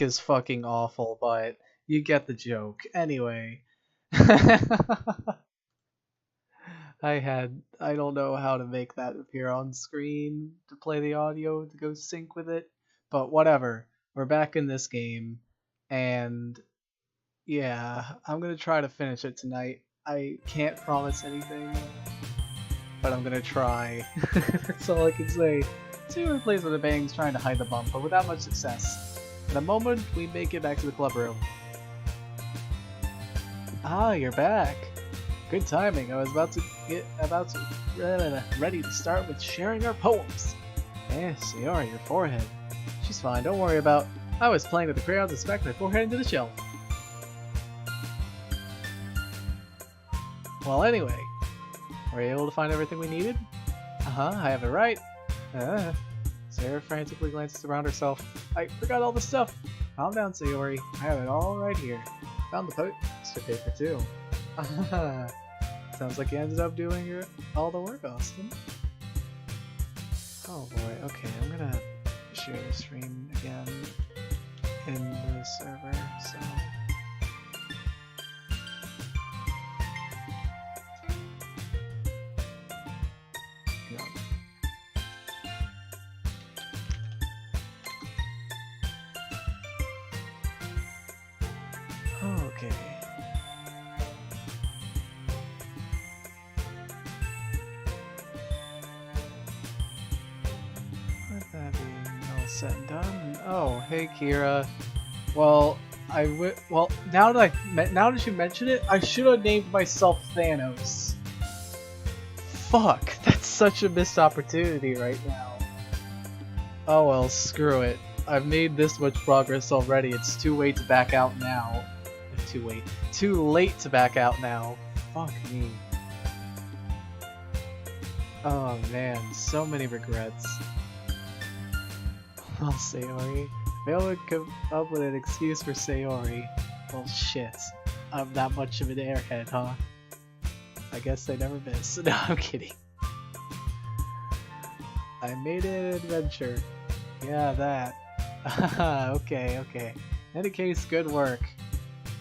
is fucking awful, but you get the joke. Anyway. I don't know how to make that appear on screen to play the audio to go sync with it, but whatever. We're back in this game, and yeah, I'm gonna try to finish it tonight. I can't promise anything, but I'm gonna try. That's all I can say. Sayori plays with the bangs trying to hide the bump, but without much success. In a moment, we make it back to the club room. Ah, you're back. Good timing. I was ready to start with sharing our poems. Eh, Sayori, your forehead. She's fine, don't worry about. I was playing with the crayons and smacked my forehead into the shelf. Well, anyway, were you able to find everything we needed? I have it right. Sarah frantically glances around herself. I forgot all the stuff. Calm down, Sayori. I have it all right here. Found the poster paper too. Sounds like you ended up doing all the work, Austin. Oh boy, okay, I'm gonna share the stream again in the server, so... Okay. With that being all said and done. Oh, hey Kira. Well, now that you mention it, I should have named myself Thanos. Fuck, that's such a missed opportunity right now. Oh well, screw it. I've made this much progress already. It's too late to back out now. Too late to back out now. Fuck me. Oh man, so many regrets. Well, Sayori. Maybe I come up with an excuse for Sayori. Well, shit. I'm that much of an airhead, huh? I guess they never miss. No, I'm kidding. I made an adventure. Yeah, that. Okay. In any case, good work.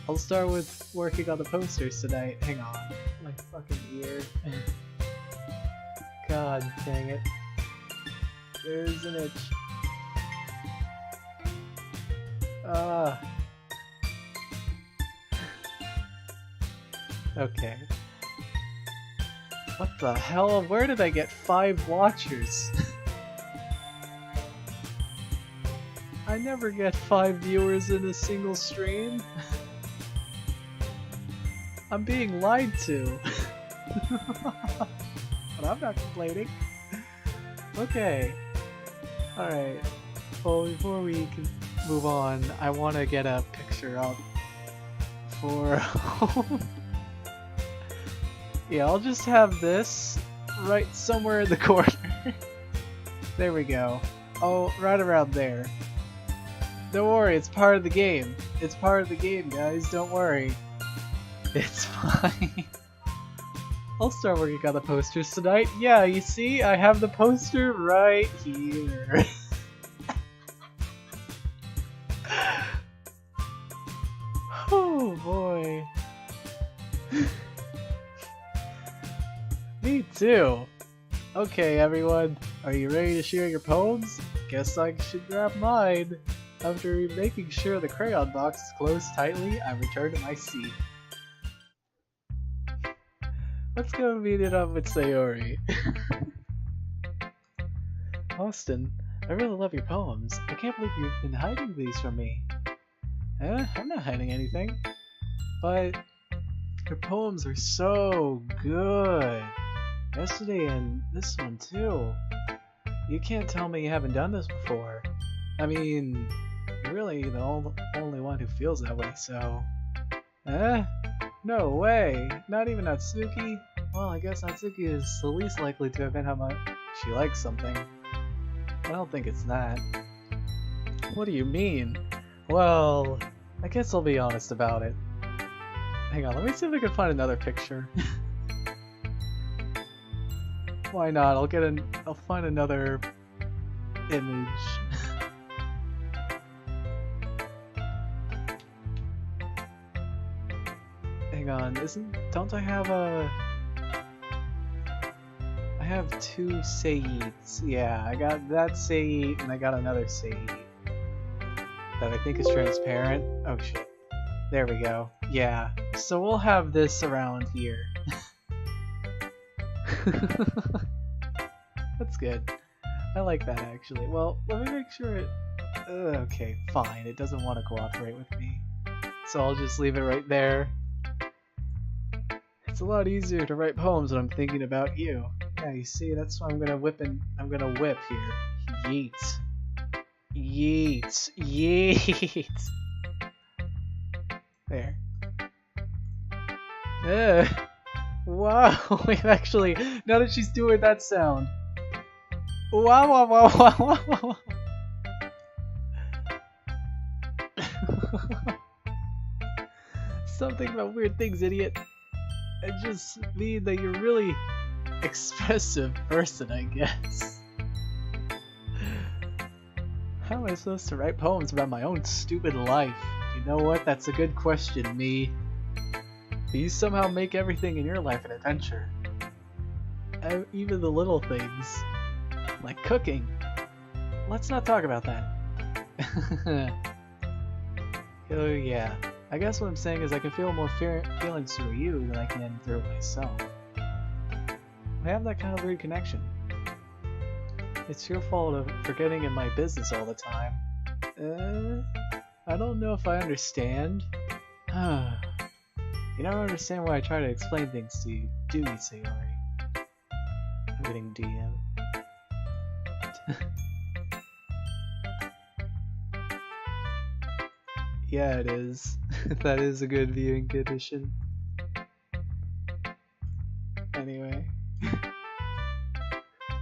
I'll start with working on the posters tonight. Hang on. My fucking ear. God dang it. There's an itch. Okay. What the hell? Where did I get 5 watchers? I never get 5 viewers in a single stream. I'm being lied to. But I'm not complaining. Okay. Alright. Well, before we can move on, I want to get a picture up for... Yeah, I'll just have this right somewhere in the corner. There we go. Oh, right around there. Don't worry, it's part of the game. It's part of the game, guys. Don't worry. It's fine. I'll start working on the posters tonight. Yeah, you see, I have the poster right here. Oh boy. Me too. Okay, everyone, are you ready to share your poems? Guess I should grab mine. After making sure the crayon box is closed tightly, I return to my seat. Let's go meet it up with Sayori. Austin, I really love your poems. I can't believe you've been hiding these from me. I'm not hiding anything. But your poems are so good. Yesterday and this one too. You can't tell me you haven't done this before. I mean, you're really the only one who feels that way, so... No way! Not even Natsuki? Well, I guess Natsuki is the least likely to admit how much she likes something. I don't think it's that. What do you mean? Well, I guess I'll be honest about it. Hang on, let me see if I can find another picture. Why not? I'll find another image. Hang on, don't I have a... I have 2 Seiits. Yeah, I got that Seiit and I got another Seiit that I think is transparent. Oh shit. There we go. Yeah, so we'll have this around here. That's good. I like that actually. Well, let me make sure it... okay, fine. It doesn't want to cooperate with me. So I'll just leave it right there. It's a lot easier to write poems when I'm thinking about you. Yeah, you see, that's why I'm gonna whip here. Yeet. Yeet. Yeet. There. Wow, wait, actually, now that she's doing that sound. Wow, wow, wow, wow, wow, wow. Something about weird things, idiot. I just mean that you're a really expressive person, I guess. How am I supposed to write poems about my own stupid life? You know what? That's a good question, me. You somehow make everything in your life an adventure. Even the little things. Like cooking. Let's not talk about that. Oh yeah. I guess what I'm saying is I can feel more feelings through you than I can through myself. We have that kind of weird connection. It's your fault for getting in my business all the time. I don't know if I understand. You never understand why I try to explain things to you, do you, Sayori? I'm getting DM. Yeah, it is. That is a good viewing condition. Anyway.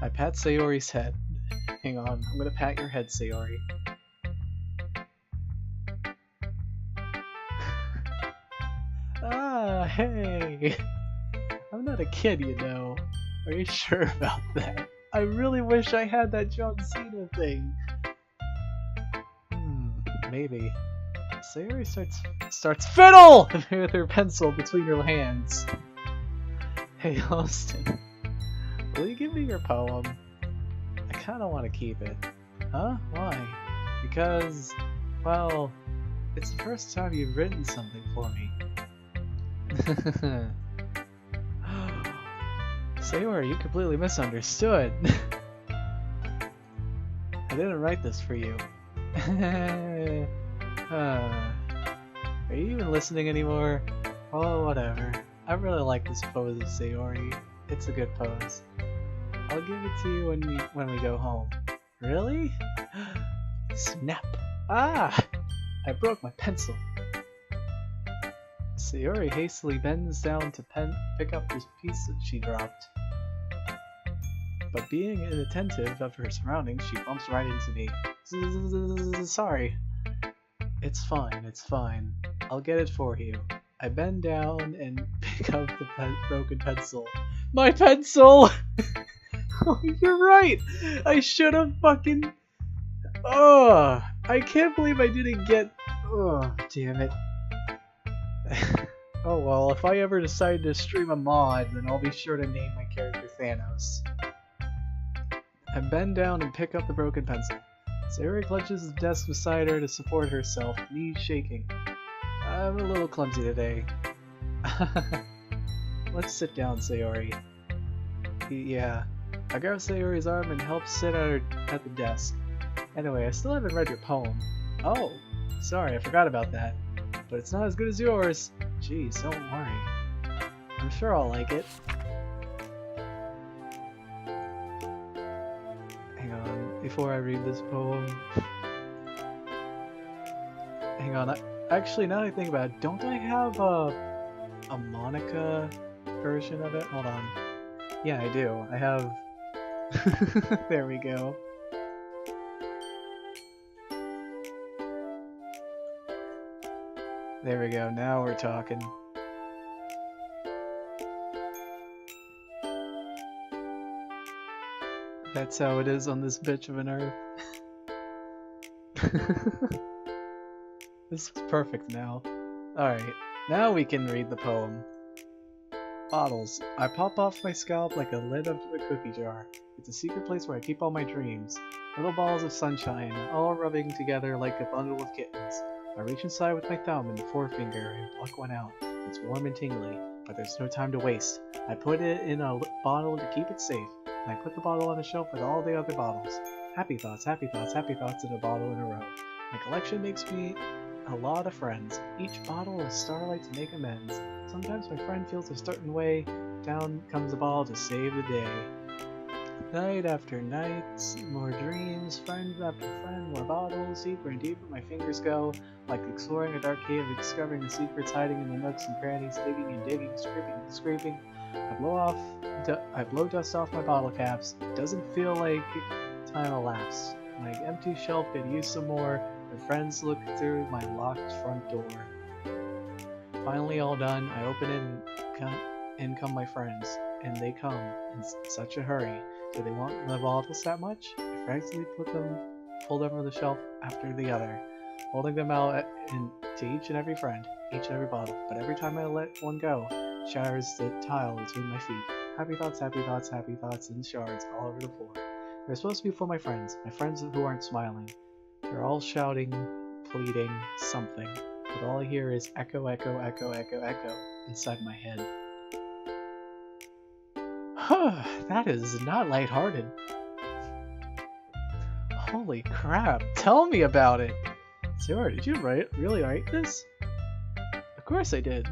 I pat Sayori's head. Hang on, I'm gonna pat your head, Sayori. Ah, hey! I'm not a kid, you know. Are you sure about that? I really wish I had that John Cena thing. Maybe. Sayori starts fiddle with her pencil between her hands. Hey, Austin, will you give me your poem? I kind of want to keep it. Huh? Why? Because, well, it's the first time you've written something for me. Sayori, you completely misunderstood. I didn't write this for you. Are you even listening anymore? Oh, whatever. I really like this pose of Sayori. It's a good pose. I'll give it to you when we go home. Really? Snap! Ah! I broke my pencil. Sayori hastily bends down to pick up this piece that she dropped. But being inattentive of her surroundings, she bumps right into me. Sorry. It's fine, it's fine. I'll get it for you. I bend down and pick up the broken pencil. My pencil! Oh, you're right! I should have fucking... Oh, I can't believe I didn't get... Oh, damn it. Oh well, if I ever decide to stream a mod, then I'll be sure to name my character Thanos. I bend down and pick up the broken pencil. Sayori clutches the desk beside her to support herself, knees shaking. I'm a little clumsy today. Let's sit down, Sayori. Yeah. I grab Sayori's arm and help sit at the desk. Anyway, I still haven't read your poem. Oh, sorry, I forgot about that. But it's not as good as yours. Jeez, don't worry. I'm sure I'll like it. Hang on, before I read this poem... Hang on, actually, now that I think about it, don't I have a Monica version of it? Hold on. Yeah, I do. I have... There we go. There we go, now we're talking. That's how it is on this bitch of an earth. This is perfect now. Alright. Now we can read the poem. Bottles. I pop off my scalp like a lid of a cookie jar. It's a secret place where I keep all my dreams. Little balls of sunshine, all rubbing together like a bundle of kittens. I reach inside with my thumb and forefinger and pluck one out. It's warm and tingly, but there's no time to waste. I put it in a bottle to keep it safe, and I put the bottle on a shelf with all the other bottles. Happy thoughts, happy thoughts, happy thoughts in a bottle in a row. My collection makes me a lot of friends. Each bottle is starlight to make amends. Sometimes my friend feels a certain way. Down comes a ball to save the day. Night after night, more dreams, friend after friend, more bottles, deeper and deeper my fingers go, like exploring a dark cave, discovering the secrets hiding in the nooks and crannies, digging and digging, scraping and scraping. I blow dust off my bottle caps. It doesn't feel like time elapsed. My empty shelf could use some more. My friends look through my locked front door. Finally all done, I open it and in come my friends, and they come in such a hurry. Do they want the bottles that much? I frantically pull them from the shelf after the other, holding them out to each and every friend, each and every bottle. But every time I let one go, it shatters the tile between my feet. Happy thoughts, and shards all over the floor. They're supposed to be for my friends who aren't smiling. They're all shouting, pleading, something. But all I hear is echo, echo, echo, echo, echo inside my head. That is not lighthearted. Holy crap, tell me about it! Sarah, did you really write this? Of course I did.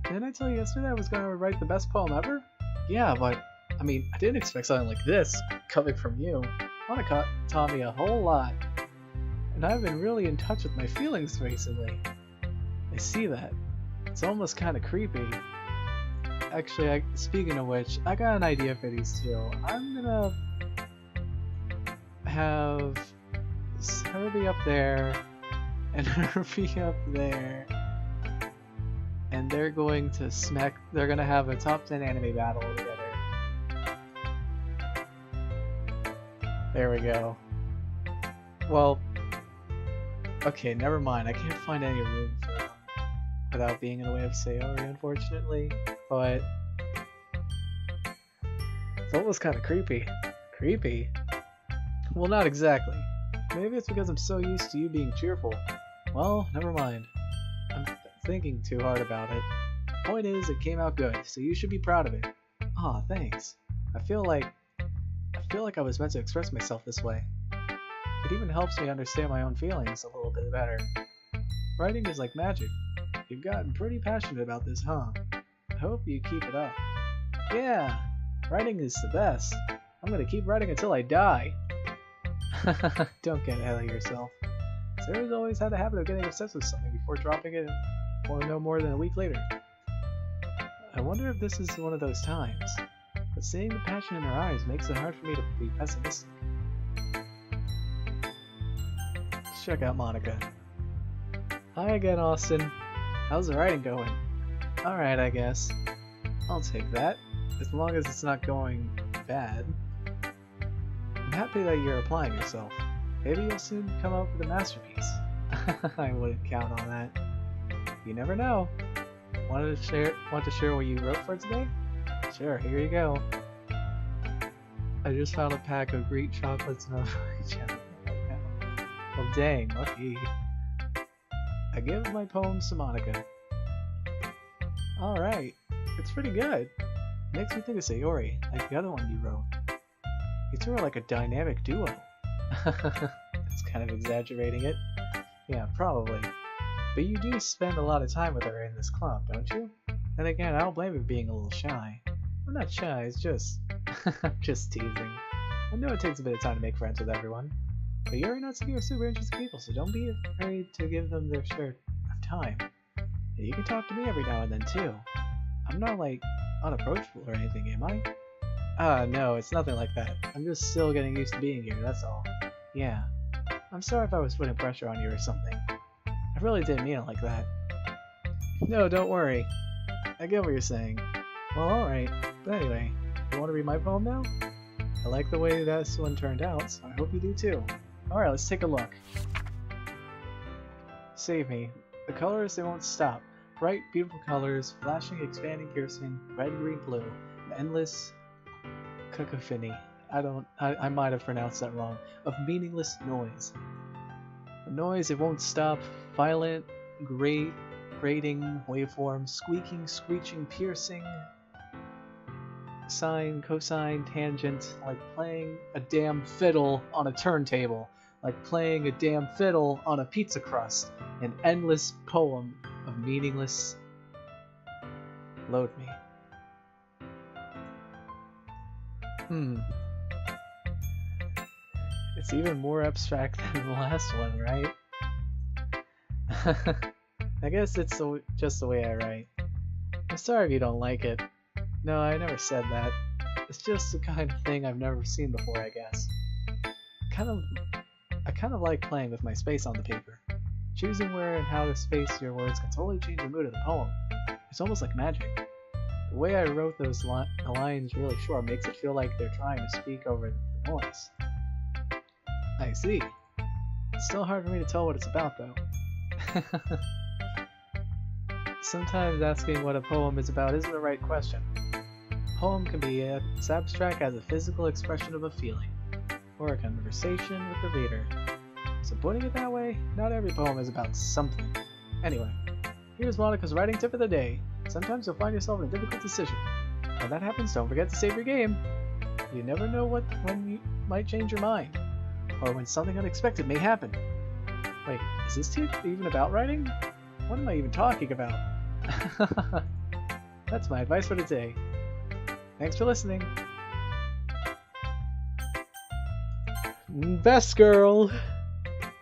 Didn't I tell you yesterday I was going to write the best poem ever? Yeah, but, I mean, I didn't expect something like this coming from you. Monica taught me a whole lot. And I've been really in touch with my feelings recently. I see that. It's almost kind of creepy. Actually, speaking of which, I got an idea for these two. I'm gonna have her be up there, and her be up there, and they're going to they're gonna have a top 10 anime battle together. There we go. Well, okay, never mind. I can't find any room for them without being in the way of Sayori, unfortunately. But it's almost kind of creepy. Creepy? Well, not exactly. Maybe it's because I'm so used to you being cheerful. Well, never mind. I'm thinking too hard about it. Point is, it came out good, so you should be proud of it. Aw, thanks. I feel like I was meant to express myself this way. It even helps me understand my own feelings a little bit better. Writing is like magic. You've gotten pretty passionate about this, huh? I hope you keep it up. Yeah, writing is the best. I'm gonna keep writing until I die. Don't get ahead of yourself. Sarah's always had a habit of getting obsessed with something before dropping it no more than a week later. I wonder if this is one of those times. But seeing the passion in her eyes makes it hard for me to be pessimistic. Let's check out Monica. Hi again, Austin. How's the writing going? Alright, I guess. I'll take that, as long as it's not going bad. I'm happy that you're applying yourself. Maybe you'll soon come up with a masterpiece. I wouldn't count on that. You never know. Want to share what you wrote for today? Sure, here you go. I just found a pack of Greek chocolates in a channel right now. Well, dang, lucky. I give my poems to Monica. Alright, it's pretty good. Makes me think of Sayori, like the other one you wrote. You two are like a dynamic duo. That's kind of exaggerating it. Yeah, probably. But you do spend a lot of time with her in this club, don't you? Then again, I don't blame you for being a little shy. I'm not shy, it's just... I'm just teasing. I know it takes a bit of time to make friends with everyone. But Yuri and Natsuki are super interesting people, so don't be afraid to give them their share of time. And you can talk to me every now and then, too. I'm not, like, unapproachable or anything, am I? No, it's nothing like that. I'm just still getting used to being here, that's all. Yeah. I'm sorry if I was putting pressure on you or something. I really didn't mean it like that. No, don't worry. I get what you're saying. Well, alright. But anyway, you want to read my poem now? I like the way this one turned out, so I hope you do too. Alright, let's take a look. Save me. The colors, they won't stop. bright, beautiful colors, flashing, expanding, piercing, red, green, blue, an endless cacophony. I might have pronounced that wrong. Of meaningless noise. A noise, it won't stop. Violent, grating, waveform, squeaking, screeching, piercing, sine, cosine, tangent, like playing a damn fiddle on a turntable, like playing a damn fiddle on a pizza crust, an endless poem of meaningless. Load me. It's even more abstract than the last one, right? I guess it's just the way I write. I'm sorry if you don't like it. No, I never said that. It's just the kind of thing I've never seen before, I guess. I kind of like playing with my space on the paper. Choosing where and how to space your words can totally change the mood of the poem. It's almost like magic. The way I wrote those lines really short makes it feel like they're trying to speak over the noise. I see. It's still hard for me to tell what it's about, though. Sometimes asking what a poem is about isn't the right question. A poem can be as abstract as a physical expression of a feeling, or a conversation with the reader. So putting it that way, not every poem is about something. Anyway, here's Monica's writing tip of the day. Sometimes you'll find yourself in a difficult decision. When that happens, don't forget to save your game. You never know when you might change your mind, or when something unexpected may happen. Wait, is this tip even about writing? What am I even talking about? That's my advice for today. Thanks for listening. Best girl!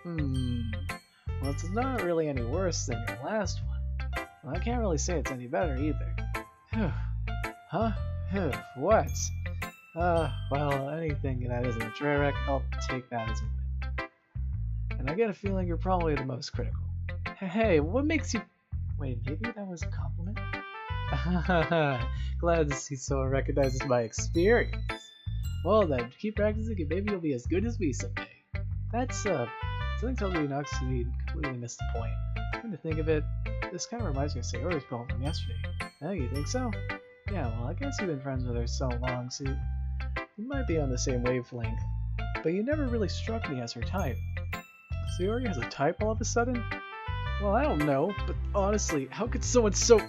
Well, it's not really any worse than your last one. Well, I can't really say it's any better either. Huh? What? Well, anything that isn't a tray wreck, I'll take that as a win. And I get a feeling you're probably the most critical. Hey, what makes you... Wait, maybe that was a compliment? Glad to see someone recognizes my experience. Well then, keep practicing and maybe you'll be as good as me someday. That's, something tells me not to completely miss the point. Come to think of it, this kind of reminds me of Sayori's poem from yesterday. Oh, you think so? Yeah, well, I guess you've been friends with her so long, so you might be on the same wavelength. But you never really struck me as her type. Sayori has a type all of a sudden? Well, I don't know, but honestly, how could someone so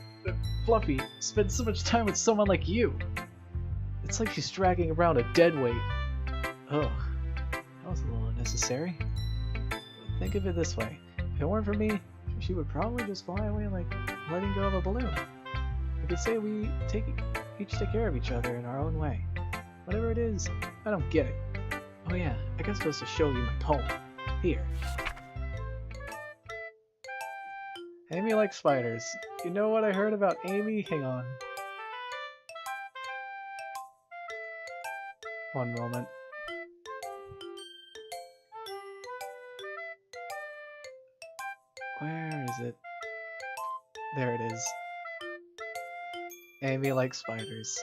fluffy spend so much time with someone like you? It's like she's dragging around a dead weight. Ugh, that was a little unnecessary. But think of it this way. If it weren't for me, she would probably just fly away like letting go of a balloon. I could say we each take care of each other in our own way. Whatever it is, I don't get it. Oh yeah, I guess I'm supposed to show you my poem. Here. Amy likes spiders. You know what I heard about Amy? Hang on. One moment. Where is it? There it is. Amy likes spiders.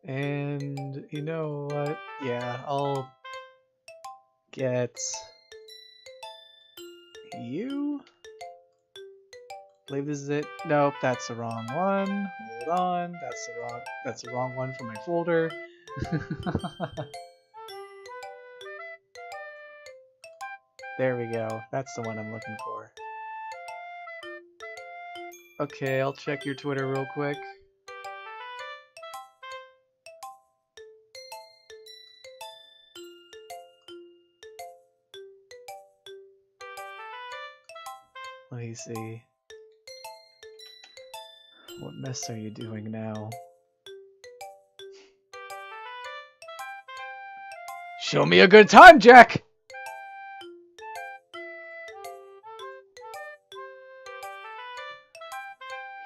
And you know what? Yeah, I'll get you. I believe this is it. Nope, that's the wrong one. Hold on, that's the wrong one for my folder. There we go. That's the one I'm looking for. Okay, I'll check your Twitter real quick. Let me see. What mess are you doing now? Show me a good time, Jack!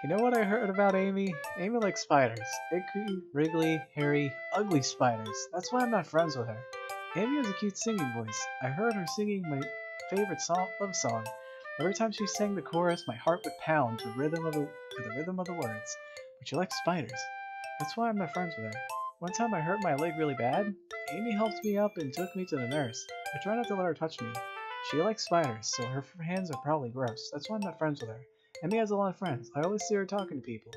You know what I heard about Amy? Amy likes spiders. Big, wriggly, hairy, ugly spiders. That's why I'm not friends with her. Amy has a cute singing voice. I heard her singing my favorite love song. Every time she sang the chorus, my heart would pound to the rhythm of the words. But she likes spiders. That's why I'm not friends with her. One time I hurt my leg really bad. Amy helped me up and took me to the nurse. I try not to let her touch me. She likes spiders, so her hands are probably gross. That's why I'm not friends with her. Amy has a lot of friends. I always see her talking to people.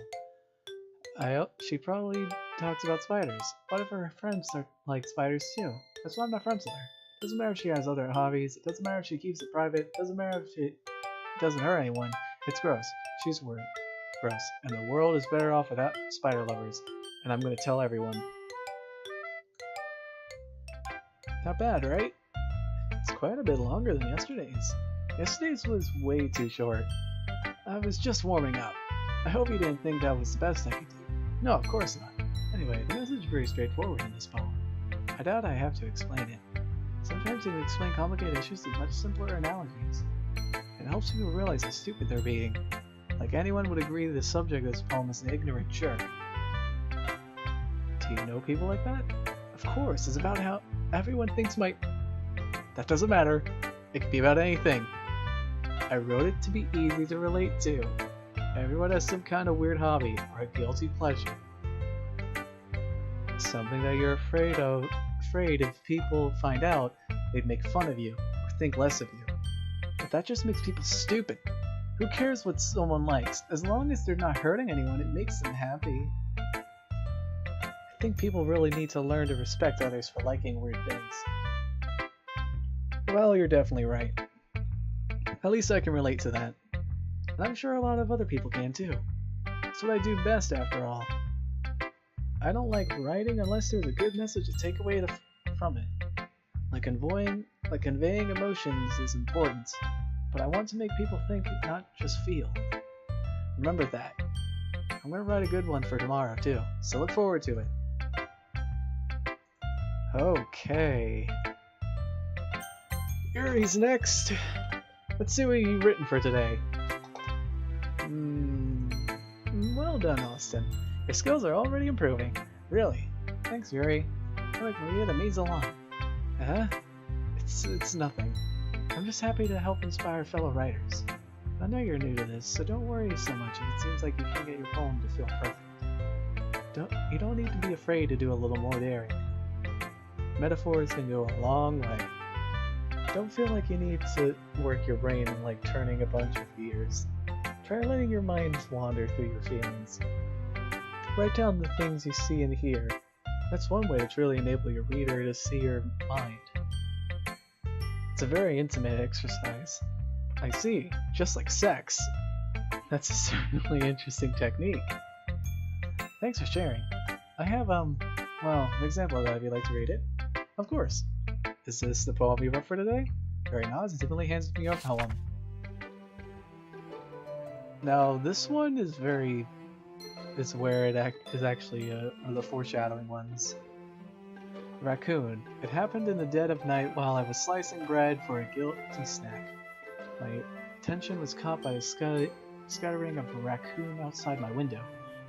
She probably talks about spiders. What if her friends are like spiders too? That's why I'm not friends with her. Doesn't matter if she has other hobbies. It doesn't matter if she keeps it private. Doesn't matter if she doesn't hurt anyone. It's gross. She's weird. Gross. And the world is better off without spider lovers. And I'm gonna tell everyone. Not bad, right? It's quite a bit longer than yesterday's. Yesterday's was way too short. I was just warming up. I hope you didn't think that was the best I could do. No, of course not. Anyway, the message is very straightforward in this poem. I doubt I have to explain it. Sometimes you can explain complicated issues with much simpler analogies. It helps people realize how stupid they're being. Like anyone would agree the subject of this poem is an ignorant jerk. Do you know people like that? Of course, it's about how everyone thinks That doesn't matter. It can be about anything. I wrote it to be easy to relate to. Everyone has some kind of weird hobby or a guilty pleasure. Something that you're afraid if people find out, they'd make fun of you or think less of you. But that just makes people stupid. Who cares what someone likes? As long as they're not hurting anyone, it makes them happy. I think people really need to learn to respect others for liking weird things. Well, you're definitely right. At least I can relate to that. And I'm sure a lot of other people can too. It's what I do best after all. I don't like writing unless there's a good message to take away from it. Like conveying emotions is important, but I want to make people think, not just feel. Remember that. I'm gonna write a good one for tomorrow too, so look forward to it. Okay. Yuri's next. Let's see what you've written for today. Well done, Austin. Your skills are already improving. Really. Thanks, Yuri. Like Maria, that means a lot. Huh? It's nothing. I'm just happy to help inspire fellow writers. I know you're new to this, so don't worry so much if it seems like you can't get your poem to feel perfect. You don't need to be afraid to do a little more daring. Metaphors can go a long way. Don't feel like you need to work your brain like turning a bunch of gears. Try letting your mind wander through your feelings. Write down the things you see and hear. That's one way to truly enable your reader to see your mind. It's a very intimate exercise. I see, just like sex. That's a certainly interesting technique. Thanks for sharing. I have, well, an example of that if you'd like to read it. Of course. Is this the poem you wrote for today? Very nods and typically hands me your poem. Now, this one is where it is actually one of the foreshadowing ones. Raccoon. It happened in the dead of night while I was slicing bread for a guilty snack. My attention was caught by a scattering of a raccoon outside my window.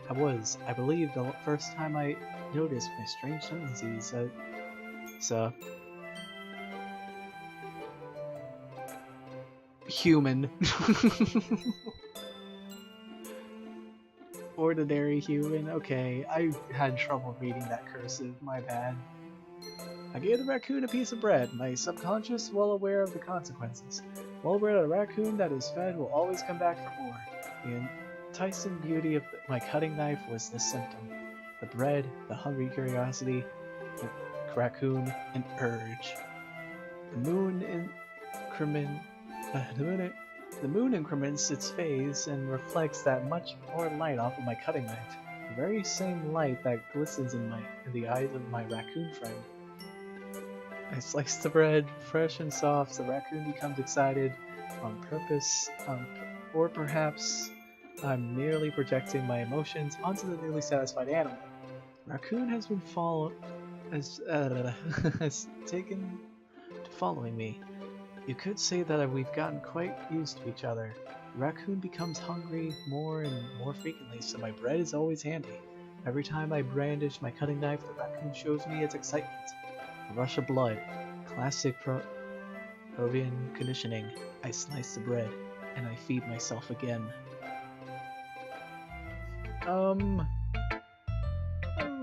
I believe, the first time I noticed my strange tendencies. Human. Ordinary human. Okay, I had trouble reading that cursive, my bad. I gave the raccoon a piece of bread, my subconscious well aware of the consequences. Well aware that a raccoon that is fed will always come back for more. The enticing beauty of my cutting knife was the symptom. The bread, the hungry curiosity, the raccoon, an urge. The moon increments its phase and reflects that much more light off of my cutting knife. The very same light that glistens in the eyes of my raccoon friend. I slice the bread, fresh and soft. The raccoon becomes excited on purpose, or perhaps I'm merely projecting my emotions onto the newly satisfied animal. Raccoon has been has taken to following me. You could say that we've gotten quite used to each other. The raccoon becomes hungry more and more frequently, so my bread is always handy. Every time I brandish my cutting knife, the raccoon shows me its excitement. A rush of blood. Classic Provian conditioning. I slice the bread, and I feed myself again.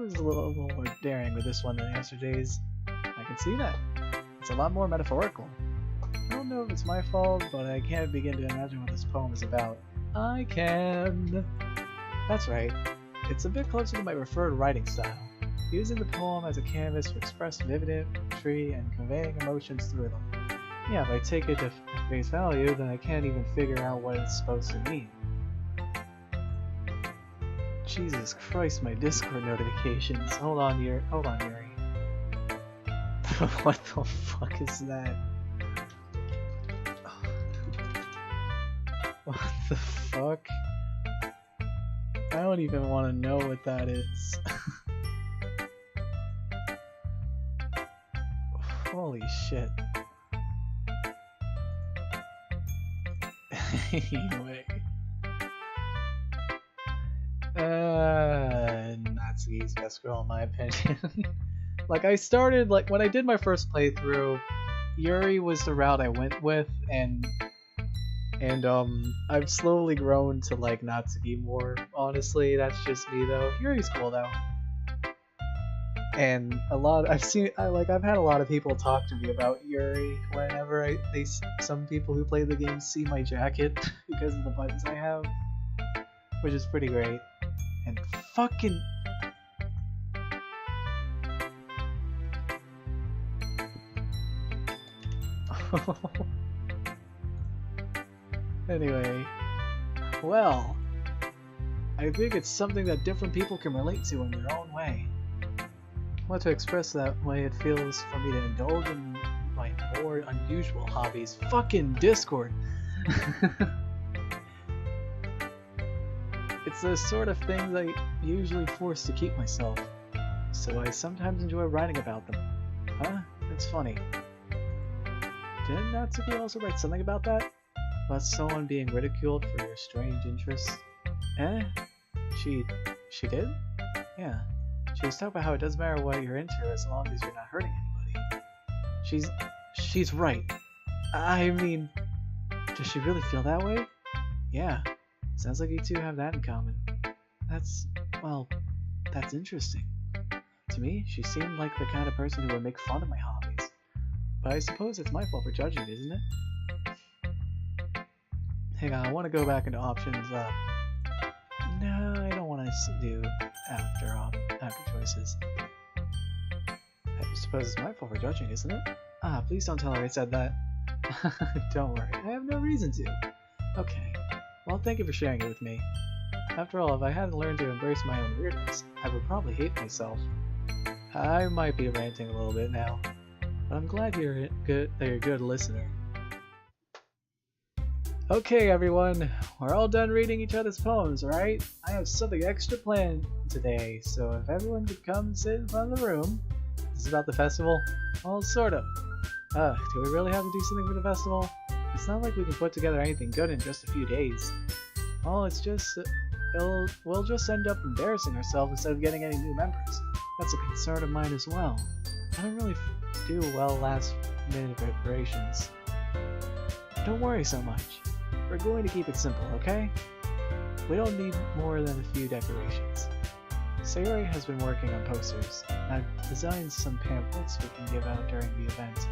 was a little more daring with this one than yesterday's. I can see that. It's a lot more metaphorical. I don't know if it's my fault, but I can't begin to imagine what this poem is about. I can! That's right. It's a bit closer to my preferred writing style, using the poem as a canvas to express vividly and conveying emotions through them. Yeah, if I take it to face value, then I can't even figure out what it's supposed to mean. Jesus Christ, my Discord notifications. Hold on, Yuri. What the fuck is that? What the fuck? I don't even want to know what that is. Holy shit. Anyway. Natsuki's best girl in my opinion. Like I started, like when I did my first playthrough, Yuri was the route I went with, and I've slowly grown to like Natsuki more. Honestly, that's just me though. Yuri's cool though. And I've had a lot of people talk to me about Yuri whenever some people who play the game see my jacket because of the buttons I have, which is pretty great. And fucking anyway, well, I think it's something that different people can relate to in their own way. What to express that way it feels for me to indulge in my more unusual hobbies. Fucking Discord! It's the sort of things I usually force to keep myself, so I sometimes enjoy writing about them. Huh? That's funny. Didn't Natsuki also write something about that? About someone being ridiculed for your strange interests? Eh? She did? Yeah. She was talking about how it doesn't matter what you're into as long as you're not hurting anybody. She's right. I mean, does she really feel that way? Yeah. Sounds like you two have that in common. That's interesting. To me, she seemed like the kind of person who would make fun of my hobbies. But I suppose it's my fault for judging, isn't it? Hang on, I want to go back into options. No, I don't want to do after choices. I suppose it's my fault for judging, isn't it? Ah, please don't tell her I said that. Don't worry, I have no reason to. Okay, well thank you for sharing it with me. After all, if I hadn't learned to embrace my own weirdness, I would probably hate myself. I might be ranting a little bit now, but I'm glad you're a good listener. Okay everyone, we're all done reading each other's poems, right? I have something extra planned today, so if everyone could come and sit in front of the room. This is about the festival? Well, sort of. Do we really have to do something for the festival? It's not like we can put together anything good in just a few days. Well, it's just, we'll just end up embarrassing ourselves instead of getting any new members. That's a concern of mine as well. I don't really do well last minute preparations. Don't worry so much. We're going to keep it simple, okay? We don't need more than a few decorations. Sayori has been working on posters, and I've designed some pamphlets we can give out during the event.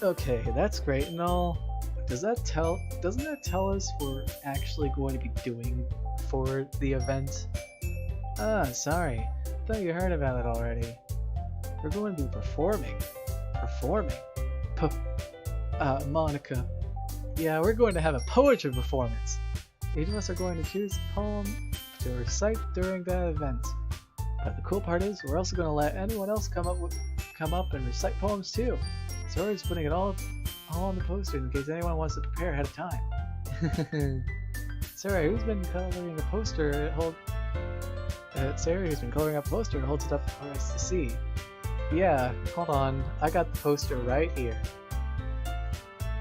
Okay, that's great and all. Doesn't that tell us we're actually going to be doing for the event? Ah, sorry. Thought you heard about it already. We're going to be performing. Monica. Yeah, we're going to have a poetry performance. Each of us are going to choose a poem to recite during that event. But the cool part is, we're also going to let anyone else come up and recite poems too. So we're just putting it all on the poster in case anyone wants to prepare ahead of time. Sarah, who's been coloring a poster? Sarah, who's been coloring up a poster and holds it up for us to see. Yeah, hold on. I got the poster right here.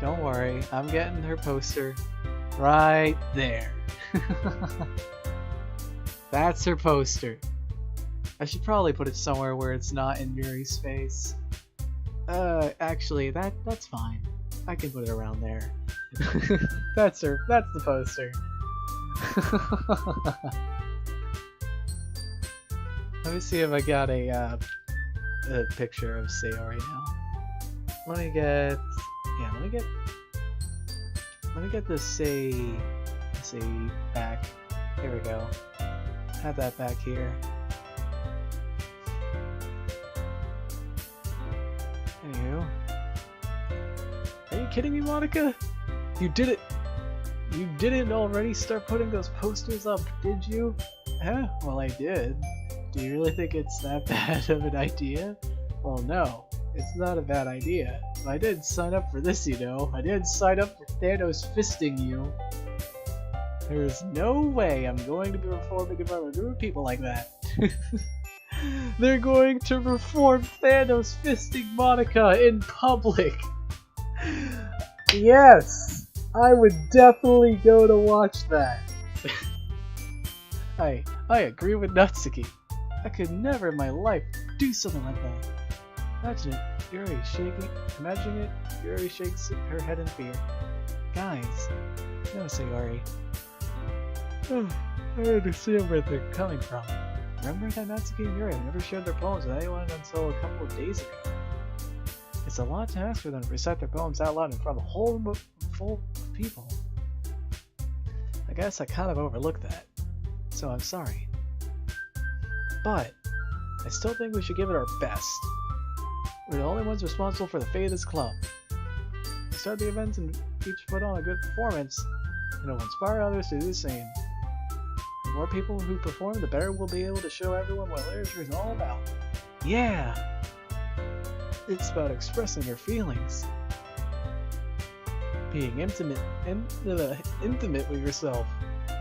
Don't worry, I'm getting her poster right there. That's her poster. I should probably put it somewhere where it's not in Yuri's face. Actually, that's fine. I can put it around there. That's the poster. Let me see if I got a picture of Sayori now. Let me get, yeah, let me get the say back. Here we go. Have that back here. Anywho. Are you kidding me, Monica? You did it! You didn't already start putting those posters up, did you? Huh? Well, I did. Do you really think it's that bad of an idea? Well, no. It's not a bad idea. I didn't sign up for this, you know. I didn't sign up for Thanos fisting you. There's no way I'm going to be performing in front of a group of people like that. They're going to perform Thanos fisting Monica in public. Yes! I would definitely go to watch that. I agree with Natsuki. I could never in my life do something like that. Imagine it, Yuri shaking. Imagine it, Yuri shakes her head in fear. Guys, no, Sayori. I understand where they're coming from. Remember that Natsuki and Yuri never shared their poems with anyone until a couple of days ago. It's a lot to ask for them to recite their poems out loud in front of a whole room full of people. I guess I kind of overlooked that, so I'm sorry. But I still think we should give it our best. We're the only ones responsible for the fate of this club. We start the events and each put on a good performance, and it will inspire others to do the same. The more people who perform, the better we'll be able to show everyone what literature is all about. Yeah! It's about expressing your feelings. Being intimate with yourself,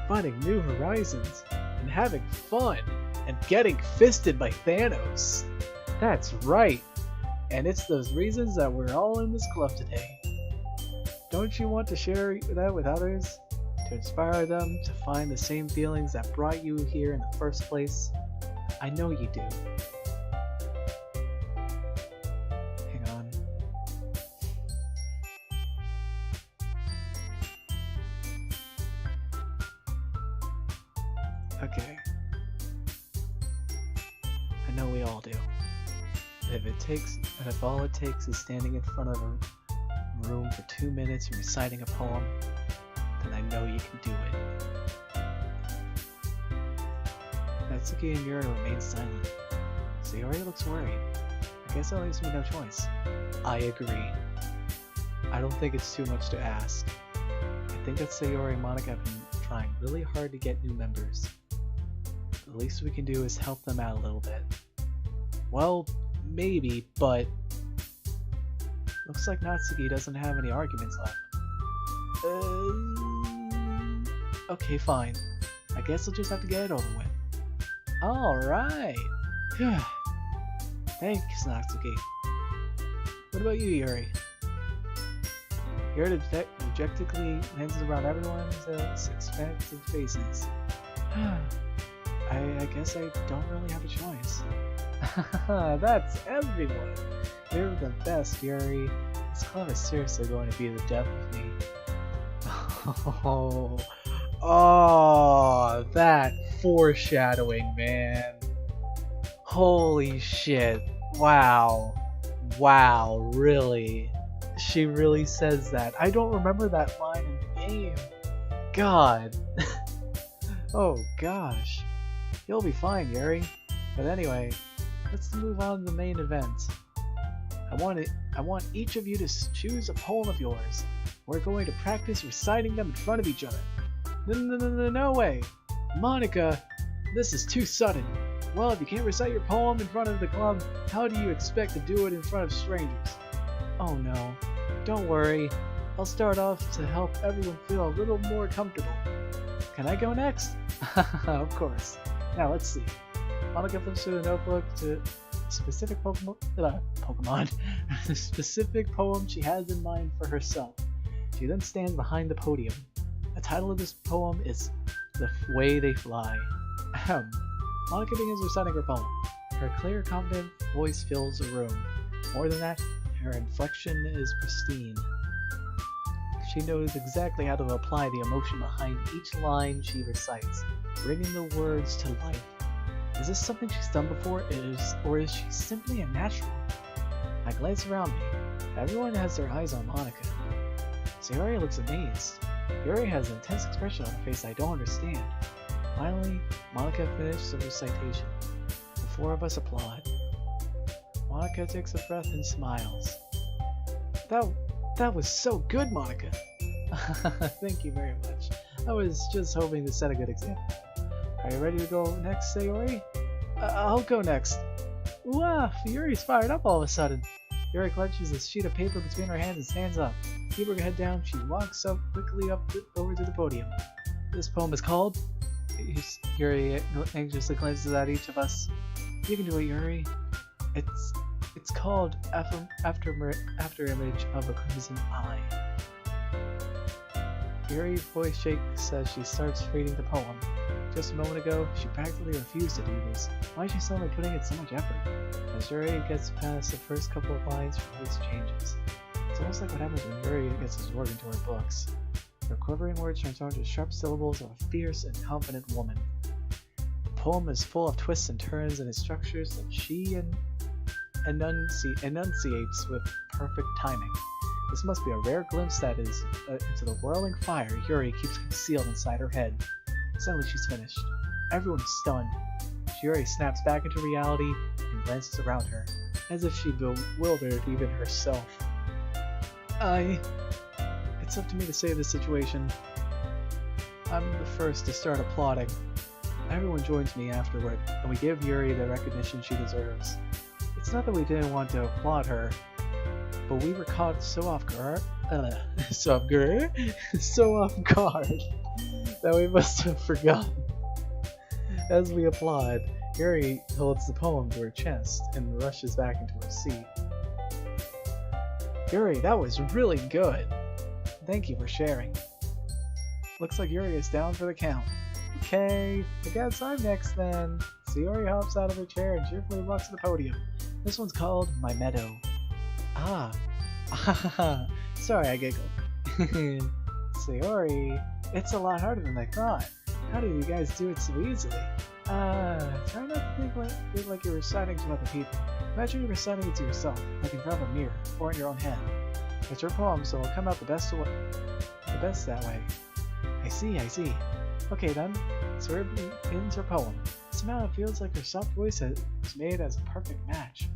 finding new horizons, and having fun, and getting fisted by Thanos. That's right! And it's those reasons that we're all in this club today. Don't you want to share that with others? To inspire them to find the same feelings that brought you here in the first place? I know you do. Hang on. Okay. I know we all do. If all it takes is standing in front of a room for 2 minutes and reciting a poem, then I know you can do it. Natsuki and Yuri remain silent. Sayori looks worried. I guess that leaves me no choice. I agree. I don't think it's too much to ask. I think that Sayori and Monica have been trying really hard to get new members. The least we can do is help them out a little bit. Well, maybe, but looks like Natsuki doesn't have any arguments left. Okay, fine. I guess we'll just have to get it over with. Alright! Thanks, Natsuki. What about you, Yuri? Yuri dejectedly glances around everyone's expectant faces. I guess I don't really have a choice. That's everyone! You're the best, Yuri. This club is seriously going to be the death of me. Oh, that foreshadowing, man. Holy shit. Wow. Wow, really? She really says that. I don't remember that line in the game. God. Oh gosh. You'll be fine, Yuri. But anyway, let's move on to the main event. I want each of you to choose a poem of yours. We're going to practice reciting them in front of each other. No way! Monica, this is too sudden. Well, if you can't recite your poem in front of the club, how do you expect to do it in front of strangers? Oh no. Don't worry. I'll start off to help everyone feel a little more comfortable. Can I go next? Of course. Now let's see. Monica flips through the notebook to specific Pokemon, a specific poem she has in mind for herself. She then stands behind the podium. The title of this poem is The Way They Fly. Monica begins reciting her poem. Her clear, confident voice fills the room. More than that, her inflection is pristine. She knows exactly how to apply the emotion behind each line she recites, bringing the words to life. Is this something she's done before, or is she simply a natural? I glance around me. Everyone has their eyes on Monica. Sayori looks amazed. Yuri has an intense expression on her face I don't understand. Finally, Monica finishes the recitation. The four of us applaud. Monica takes a breath and smiles. That was so good, Monica! Thank you very much. I was just hoping to set a good example. Are you ready to go next, Sayori? I'll go next. Wow, Yuri's fired up all of a sudden. Yuri clutches a sheet of paper between her hands and stands up. Keeping her head down, she walks quickly over to the podium. This poem is called... Yuri anxiously glances at each of us. You can do it, Yuri. It's called After Image of a Crimson Eye. Yuri's voice shakes as she starts reading the poem. Just a moment ago, she practically refused to do this. Why is she suddenly putting in so much effort? As Yuri gets past the first couple of lines, her voice changes. It's almost like what happens when Yuri gets absorbed into her books. Her quivering words transform into sharp syllables of a fierce and confident woman. The poem is full of twists and turns and structures that she enunciates with perfect timing. This must be a rare glimpse that is into the whirling fire Yuri keeps concealed inside her head. Suddenly she's finished. Everyone is stunned. Yuri snaps back into reality and glances around her, as if she bewildered even herself. It's up to me to save this situation. I'm the first to start applauding. Everyone joins me afterward, and we give Yuri the recognition she deserves. It's not that we didn't want to applaud her, but we were caught so off guard that we must have forgotten. As we applaud, Yuri holds the poem to her chest and rushes back into her seat. Yuri, that was really good. Thank you for sharing. Looks like Yuri is down for the count. Okay, I guess I'm next then. Sayori hops out of her chair and cheerfully walks to the podium. This one's called My Meadow. Sorry, I giggled. Sayori, it's a lot harder than I thought. How did you guys do it so easily? Try not to think like you're reciting to other people. Imagine you're reciting it to yourself, like in front of a mirror, or in your own head. It's your poem, so it'll come out the best that way. I see. Okay then, Sayori begins her poem. Somehow it feels like her soft voice is made as a perfect match.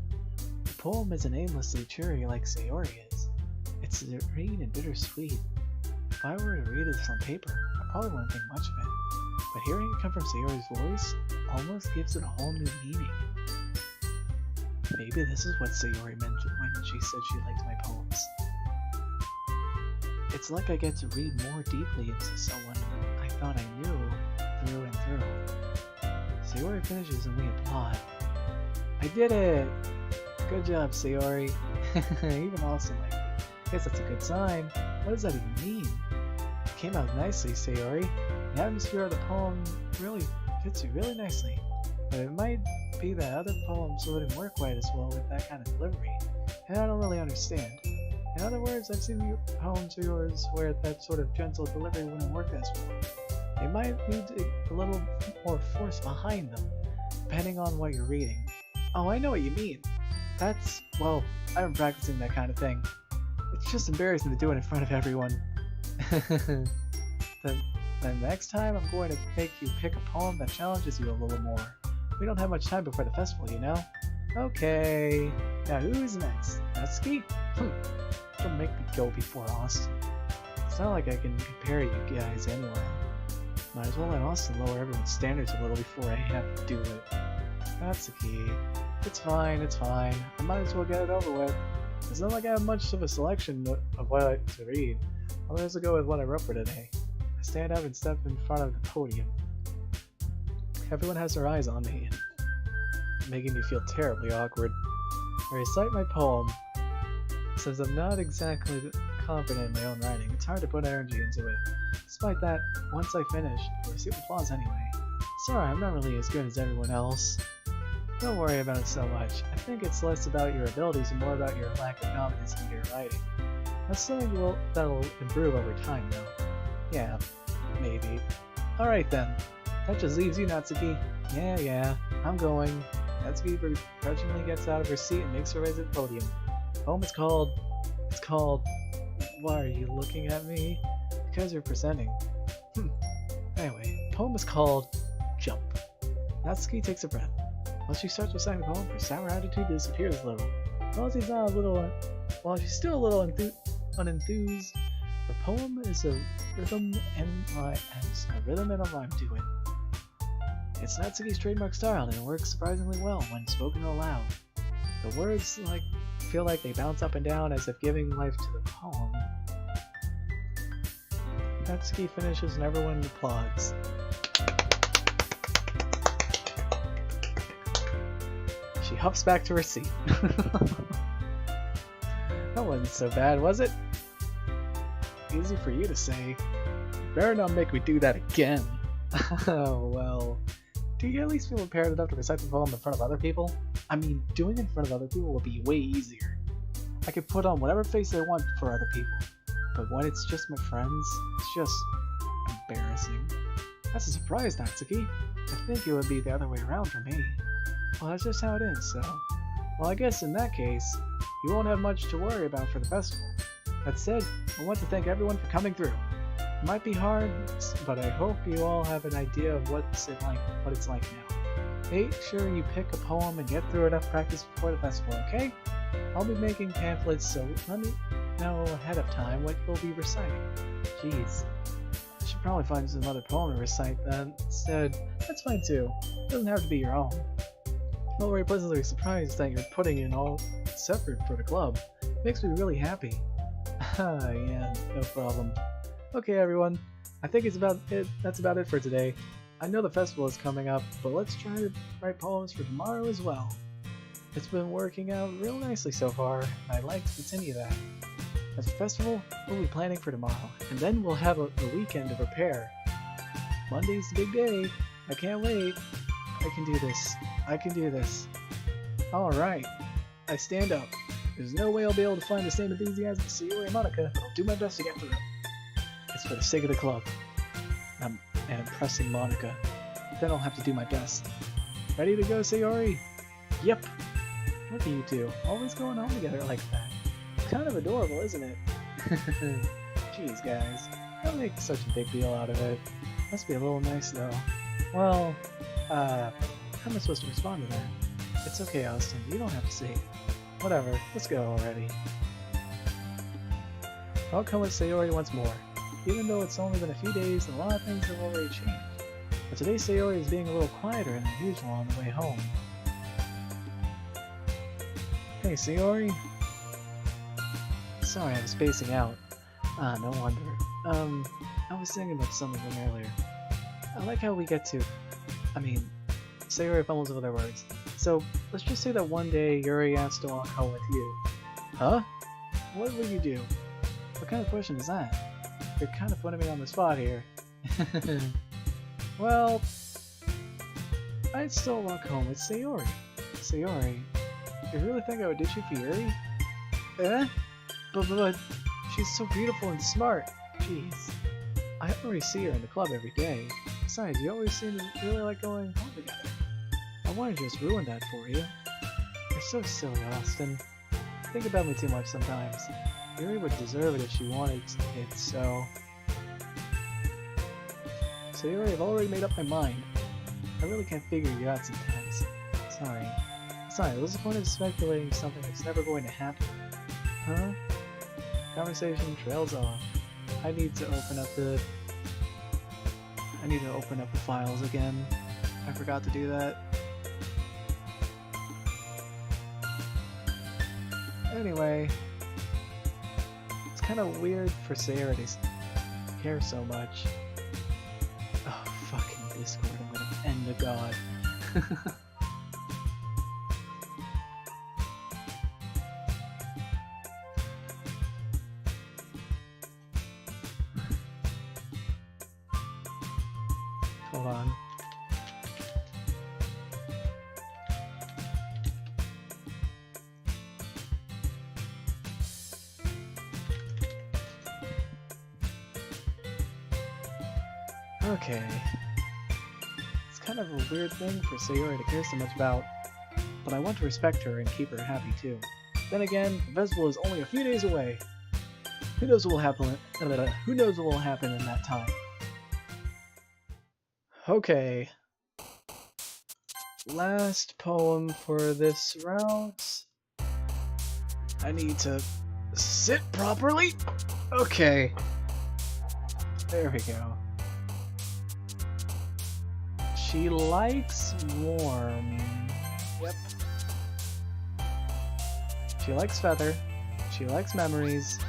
The poem isn't aimlessly cheery like Sayori is. It's serene and bittersweet. If I were to read this on paper, I probably wouldn't think much of it. But hearing it come from Sayori's voice almost gives it a whole new meaning. Maybe this is what Sayori meant when she said she liked my poems. It's like I get to read more deeply into someone I thought I knew through and through. Sayori finishes and we applaud. I did it! Good job, Sayori. Even Austin liked it. Guess that's a good sign. What does that even mean? It came out nicely, Sayori. The atmosphere of the poem really fits you really nicely. But it might be that other poems wouldn't work quite as well with that kind of delivery. And I don't really understand. In other words, I've seen poems of yours where that sort of gentle delivery wouldn't work as well. They might need a little more force behind them, depending on what you're reading. Oh, I know what you mean. Well, I've been practicing that kind of thing. It's just embarrassing to do it in front of everyone. Then next time I'm going to make you pick a poem that challenges you a little more. We don't have much time before the festival, you know? Okay. Now who's next? Natsuki? Don't make me go before Austin. It's not like I can compare you guys anyway. Might as well let Austin lower everyone's standards a little before I have to do it. Natsuki. It's fine. I might as well get it over with. It's not like I have much of a selection of what to read. I'll just go with what I wrote for today. I stand up and step in front of the podium. Everyone has their eyes on me, making me feel terribly awkward. I recite my poem. Since I'm not exactly confident in my own writing, it's hard to put energy into it. Despite that, once I finish, I receive applause anyway. Sorry, I'm not really as good as everyone else. Don't worry about it so much. I think it's less about your abilities and more about your lack of confidence in your writing. That's something that'll improve over time, though. Yeah, maybe. Alright then. That just leaves you, Natsuki. Yeah, I'm going. Natsuki begrudgingly gets out of her seat and makes her way to the podium. The poem is called... It's called... Why are you looking at me? Because you're presenting. Anyway, the poem is called Jump. Natsuki takes a breath. Once she starts reciting the poem, her sour attitude disappears a little. While she's still a little unenthused, her poem is a rhythm and a rhyme to it. It's Natsuki's trademark style, and it works surprisingly well when spoken aloud. The words feel like they bounce up and down as if giving life to the poem. Natsuki finishes and everyone applauds. She huffs back to her seat. That wasn't so bad, was it? Easy for you to say. You better not make me do that again. Oh, well. Do you at least feel prepared enough to recite the poem in front of other people? I mean, doing it in front of other people would be way easier. I could put on whatever face I want for other people. But when it's just my friends, it's just embarrassing. That's a surprise, Natsuki. I think it would be the other way around for me. Well, that's just how it is, so... Well, I guess in that case, you won't have much to worry about for the festival. That said, I want to thank everyone for coming through. It might be hard, but I hope you all have an idea of what it's like now. Make sure you pick a poem and get through enough practice before the festival, okay? I'll be making pamphlets, so let me know ahead of time what you'll be reciting. Jeez. I should probably find some other poem to recite then. Instead, that's fine too. It doesn't have to be your own. I'm very pleasantly surprised that you're putting in all separate for the club. It makes me really happy. Yeah, no problem. Okay everyone, I think that's about it for today. I know the festival is coming up, but let's try to write poems for tomorrow as well. It's been working out real nicely so far, and I'd like to continue that. At the festival, we'll be planning for tomorrow, and then we'll have a weekend to prepare. Monday's the big day. I can't wait. I can do this. I can do this. Alright. I stand up. There's no way I'll be able to find the same enthusiasm as Sayori and Monica, but I'll do my best to get through. It's for the sake of the club. And impressing Monica. But then I'll have to do my best. Ready to go, Sayori? Yep. Look at you two, always going home together like that. It's kind of adorable, isn't it? Jeez, guys. Don't make such a big deal out of it. Must be a little nice, though. Well, how am I supposed to respond to that? It's okay, Austin. You don't have to say it. Whatever. Let's go already. I'll come with Sayori once more. Even though it's only been a few days and a lot of things have already changed. But today Sayori is being a little quieter than usual on the way home. Hey, Sayori? Sorry, I was spacing out. No wonder. I was thinking about something from earlier. I like how we get to... Sayori fumbles over their words. So, let's just say that one day Yuri asked to walk home with you. Huh? What will you do? What kind of question is that? You're kind of putting me on the spot here. Well... I'd still walk home with Sayori. Sayori? You really think I would ditch you for Yuri? Eh? But she's so beautiful and smart. Jeez. I already see her in the club every day. Besides, you always seem to really like going home together. I want to just ruin that for you. You're so silly, Austin. Think about me too much sometimes. Yuri would deserve it if she wanted it, so... Sayori, I've already made up my mind. I really can't figure you out sometimes. Sorry. Besides, what's the point of speculating something that's never going to happen? Huh? Conversation trails off. I need to open up the files again. I forgot to do that. Anyway, it's kind of weird for Sayori to care so much. Oh, fucking Discord, I'm gonna end the god. Hold on. Okay. kind of a weird thing for Sayori to care so much about, but I want to respect her and keep her happy too. Then again, the festival is only a few days away. Who knows what will happen? Who knows what will happen in that time? Okay. Last poem for this route. I need to sit properly. Okay. There we go. She likes warm. Yep. She likes feather. She likes memories.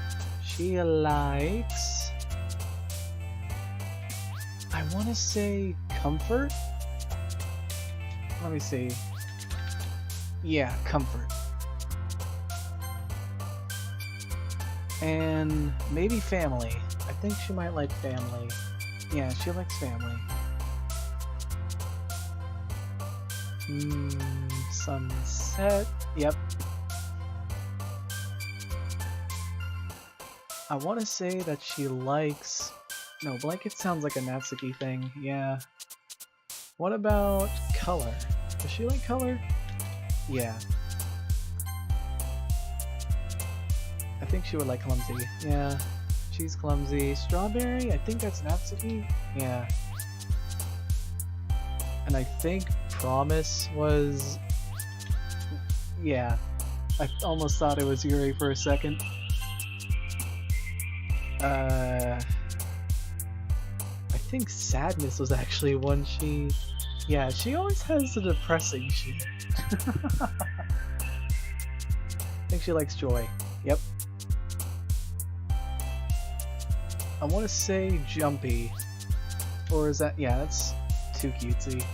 She likes... I want to say comfort? Let me see. Yeah, comfort. And maybe family. I think she might like family. Yeah, she likes family. Sunset. Yep. I want to say that she likes... No, blanket sounds like a Natsuki thing. Yeah. What about color? Does she like color? Yeah. I think she would like clumsy. Yeah. She's clumsy. Strawberry? I think that's Natsuki? Yeah. And I think promise was... Yeah. I almost thought it was Yuri for a second. I think sadness was actually one she... Yeah, she always has the depressing shit. I think she likes joy. Yep. I want to say jumpy. Or is that... Yeah, that's too cutesy.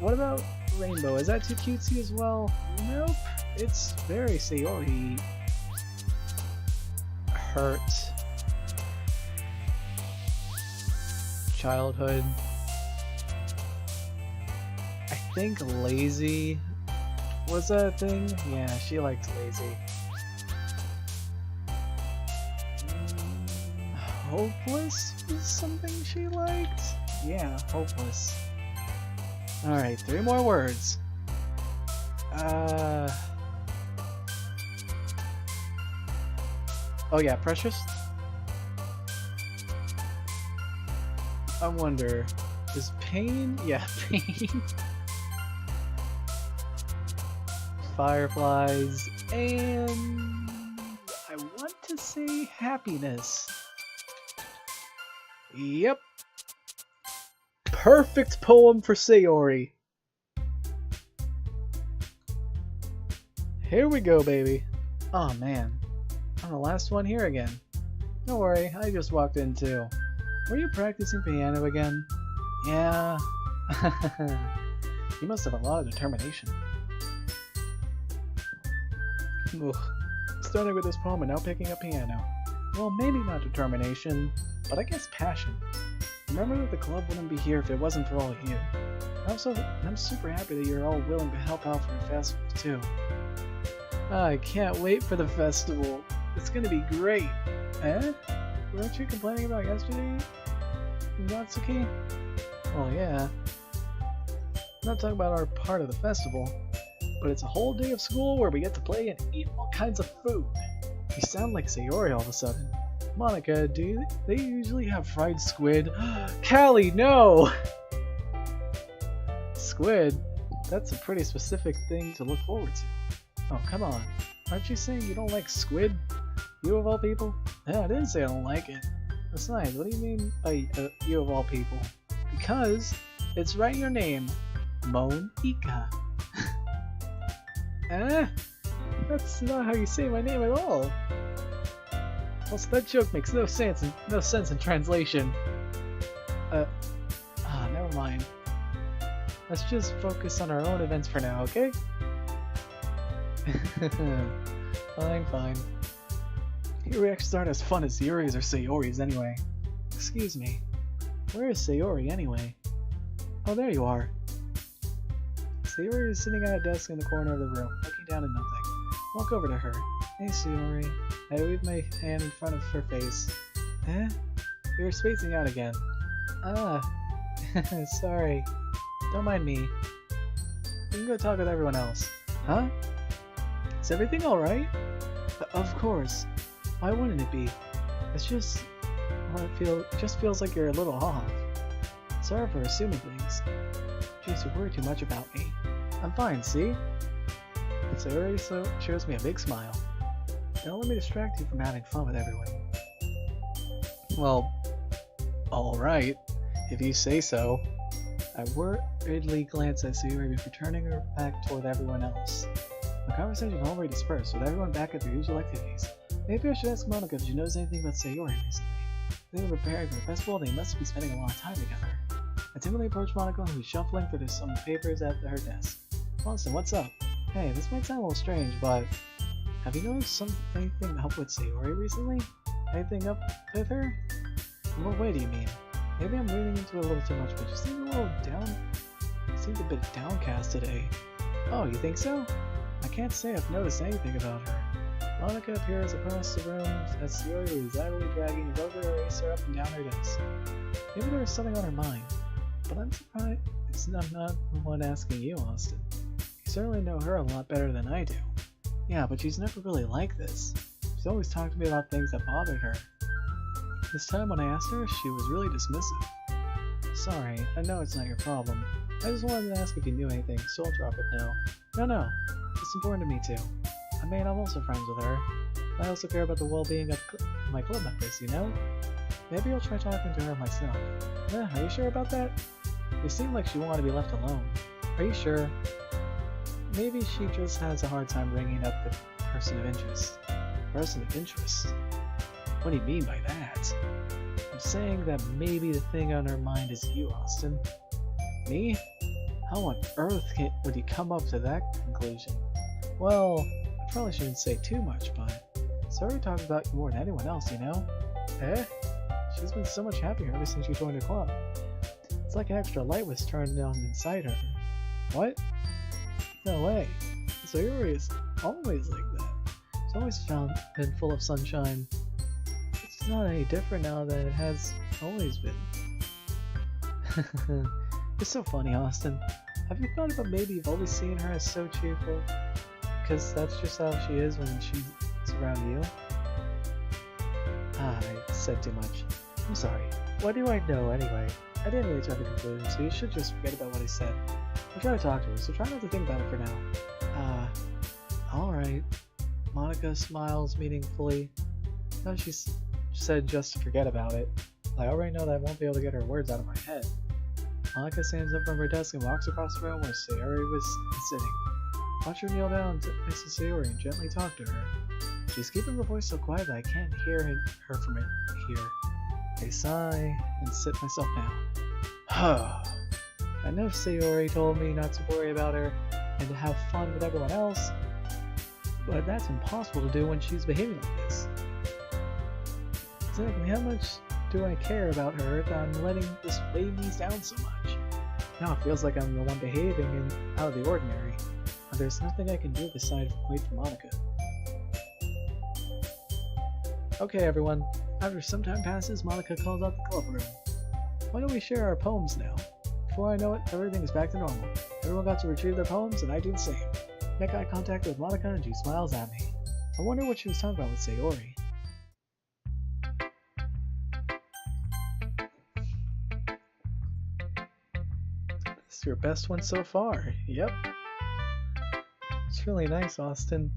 What about rainbow? Is that too cutesy as well? Nope. It's very Sayori. Hurt. Childhood. I think lazy. Was that a thing? Yeah, she likes lazy. Hopeless was something she liked? Yeah, hopeless. Alright, 3 more words. Oh yeah, precious? I wonder, is pain? Yeah, pain. Fireflies, and I want to say happiness. Yep. Perfect poem for Sayori. Here we go, baby. Oh man, I'm the last one here again. Don't worry, I just walked in too. Were you practicing piano again? Yeah. You must have a lot of determination. Ugh. Starting with this poem and now picking up piano. Well, maybe not determination, but I guess passion. Remember that the club wouldn't be here if it wasn't for all of you. I'm super happy that you're all willing to help out for the festival too. I can't wait for the festival. It's gonna be great. Eh? Weren't you complaining about yesterday, Natsuki? Well, yeah. I'm not talking about our part of the festival, but it's a whole day of school where we get to play and eat all kinds of food. You sound like Sayori all of a sudden. Monica, do they usually have fried squid? Callie, no! Squid? That's a pretty specific thing to look forward to. Oh, come on. Aren't you saying you don't like squid? You of all people? Yeah, I didn't say I don't like it. Besides, what do you mean by you of all people? Because it's right in your name. Monika. That's not how you say my name at all. Also, that joke makes no sense in translation. Never mind. Let's just focus on our own events for now, okay? Fine. Your reactions aren't as fun as Yuri's or Sayori's anyway. Excuse me. Where is Sayori anyway? Oh, there you are. Sayori is sitting at a desk in the corner of the room, looking down at nothing. Walk over to her. Hey, Sayori. I wave my hand in front of her face. Eh? You're spacing out again. Sorry. Don't mind me. You can go talk with everyone else. Huh? Is everything alright? Of course. Why wouldn't it be? It's just... well, it just feels like you're a little off. Sorry for assuming things. Jeez, you worry too much about me. I'm fine, see? Sayori shows me a big smile. Don't let me distract you from having fun with everyone. Well, alright, if you say so. I worriedly glanced at Sayori before turning her back toward everyone else. The conversation already dispersed, with everyone back at their usual activities. Maybe I should ask Monica if she knows anything about Sayori recently. They were preparing for the festival, they must be spending a lot of time together. I timidly approached Monica, who was shuffling through some papers at her desk. Austin, what's up? Hey, this might sound a little strange, but have you noticed anything up with Sayori recently? Anything up with her? In what way do you mean? Maybe I'm reading into it a little too much, but you seem a little seemed a bit downcast today. Oh, you think so? I can't say I've noticed anything about her. Monica appears across the room as Sayori was idly dragging a rubber eraser up and down her desk. Maybe there was something on her mind, but I'm surprised I'm not the one asking you, Austin. You certainly know her a lot better than I do. Yeah, but she's never really like this. She's always talked to me about things that bothered her. This time when I asked her, she was really dismissive. Sorry, I know it's not your problem. I just wanted to ask if you knew anything, so I'll drop it now. No, it's important to me too. I mean, I'm also friends with her. I also care about the well-being of my club members, you know? Maybe I'll try talking to her myself. Yeah, are you sure about that? You seem like she wanted to be left alone. Are you sure? Maybe she just has a hard time bringing up the person of interest. Person of interest? What do you mean by that? I'm saying that maybe the thing on her mind is you, Austin. Me? How on earth would you come up to that conclusion? Well, I probably shouldn't say too much, but Sayori talks about you more than anyone else, you know? Eh? She's been so much happier ever since she joined the club. It's like an extra light was turned on inside her. What? No way. Sayori is always like that. She's always been full of sunshine. It's not any different now than it has always been. You're so funny, Austin. Have you thought about maybe you've always seen her as so cheerful? Because that's just how she is when she's around you. I said too much. I'm sorry. What do I know anyway? I didn't really try to conclusion, so you should just forget about what I said. I'll try to talk to her, so try not to think about it for now. Alright. Monica smiles meaningfully. No, she said just to forget about it. I already know that I won't be able to get her words out of my head. Monica stands up from her desk and walks across the room where Sayori was sitting. Watch her kneel down next to Sayori and gently talk to her. She's keeping her voice so quiet that I can't hear her from here. I sigh and sit myself down. I know Sayori told me not to worry about her and to have fun with everyone else, but that's impossible to do when she's behaving like this. Exactly how much do I care about her that I'm letting this weigh me down so much? Now it feels like I'm the one behaving out of the ordinary, and there's nothing I can do besides wait for Monica. Okay everyone, after some time passes, Monica calls out the club room. Why don't we share our poems now? Before I know it, everything is back to normal. Everyone got to retrieve their poems, and I do the same. Make eye contact with Monica, and she smiles at me. I wonder what she was talking about with Sayori. This is your best one so far. Yep. It's really nice, Austin.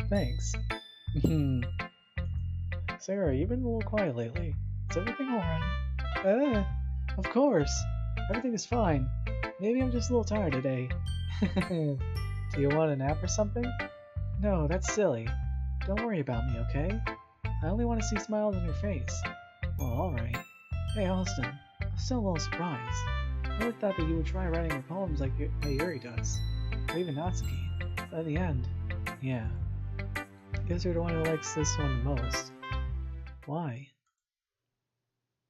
Thanks. Sarah, you've been a little quiet lately. Is everything alright? Of course. Everything is fine. Maybe I'm just a little tired today. Do you want a nap or something? No, that's silly. Don't worry about me, okay? I only want to see smiles on your face. Well, alright. Hey, Austin. I'm still a little surprised. I really thought that you would try writing your poems like Yuri does. Or even Natsuki. But in the end, yeah. I guess you're the one who likes this one the most. Why?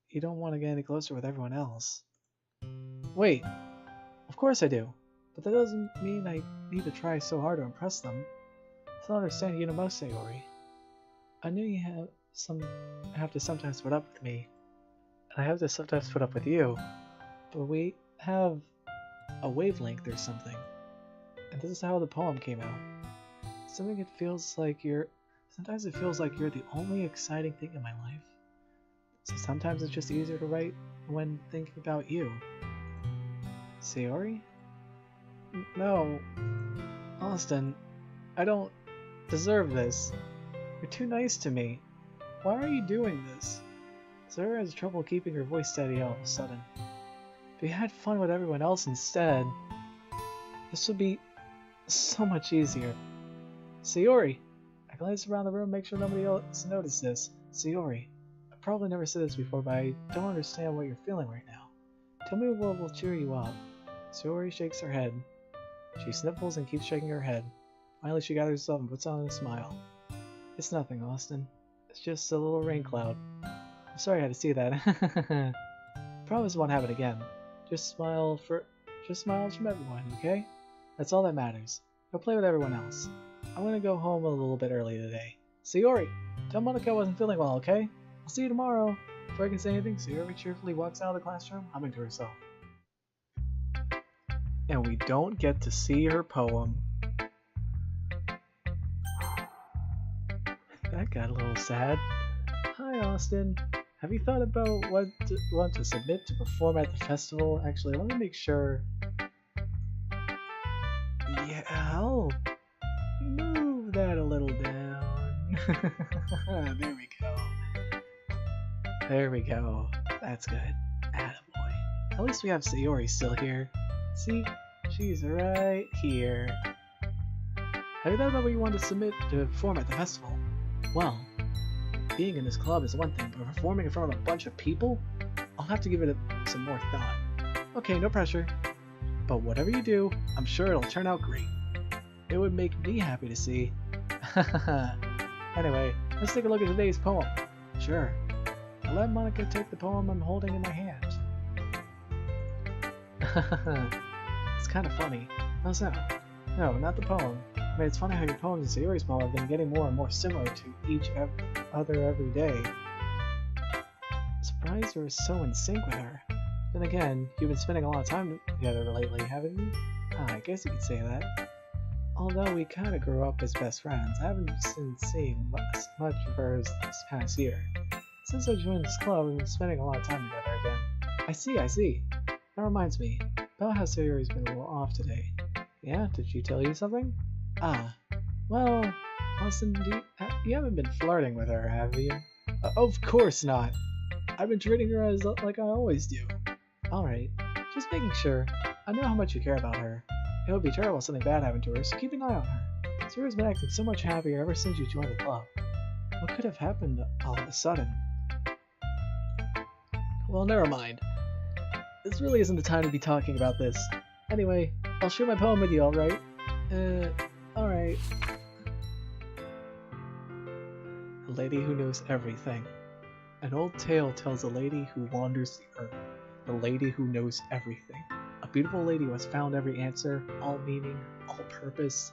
You don't want to get any closer with everyone else. Wait, of course I do, but that doesn't mean I need to try so hard to impress them. I don't understand you the most, Sayori. I knew you have to sometimes put up with me, and I have to sometimes put up with you, but we have a wavelength or something. And this is how the poem came out. Sometimes it feels like you're the only exciting thing in my life. So sometimes it's just easier to write when thinking about you. Sayori? No. Austin, I don't deserve this. You're too nice to me. Why are you doing this? Sayori has trouble keeping her voice steady all of a sudden. If you had fun with everyone else instead, this would be so much easier. Sayori! I glance around the room, make sure nobody else noticed this. Sayori, I probably never said this before, but I don't understand what you're feeling right now. Tell me what will cheer you up. Sayori shakes her head. She sniffles and keeps shaking her head. Finally, she gathers herself and puts on a smile. It's nothing, Austin. It's just a little rain cloud. I'm sorry I had to see that. Promise it won't happen again. Just smiles from everyone, okay? That's all that matters. Go play with everyone else. I'm gonna go home a little bit early today. Sayori, tell Monica I wasn't feeling well, okay? I'll see you tomorrow. Before I can say anything, Sayori cheerfully walks out of the classroom, humming to herself. And we don't get to see her poem. That got a little sad. Hi, Austin. Have you thought about what to submit to perform at the festival? Actually, let me make sure. Yeah, I'll move that a little down. There we go. There we go. That's good. Attaboy. At least we have Sayori still here. See? She's right here. Have you thought about what you want to submit to perform at the festival? Well, being in this club is one thing, but performing in front of a bunch of people? I'll have to give it some more thought. Okay, no pressure. But whatever you do, I'm sure it'll turn out great. It would make me happy to see. Anyway, let's take a look at today's poem. Sure. I'll let Monica take the poem I'm holding in my hand. It's kind of funny. How's that? No, not the poem. I mean, it's funny how your poems and Sayori's poem have been getting more and more similar to each other every day. I'm surprised you're so in sync with her. Then again, you've been spending a lot of time together lately, haven't you? I guess you could say that. Although we kind of grew up as best friends, I haven't been seeing much of her this past year. Since I joined this club, we've been spending a lot of time together again. I see. That reminds me, about how Sayori's been a little off today. Yeah, did she tell you something? Well, Austin, you haven't been flirting with her, have you? Of course not. I've been treating her as like I always do. Alright, just making sure. I know how much you care about her. It would be terrible if something bad happened to her, so keep an eye on her. Sayori's been acting so much happier ever since you joined the club. What could have happened all of a sudden? Well, never mind. This really isn't the time to be talking about this. Anyway, I'll share my poem with you, alright? Alright. A lady who knows everything. An old tale tells a lady who wanders the earth. The lady who knows everything. A beautiful lady who has found every answer, all meaning, all purpose,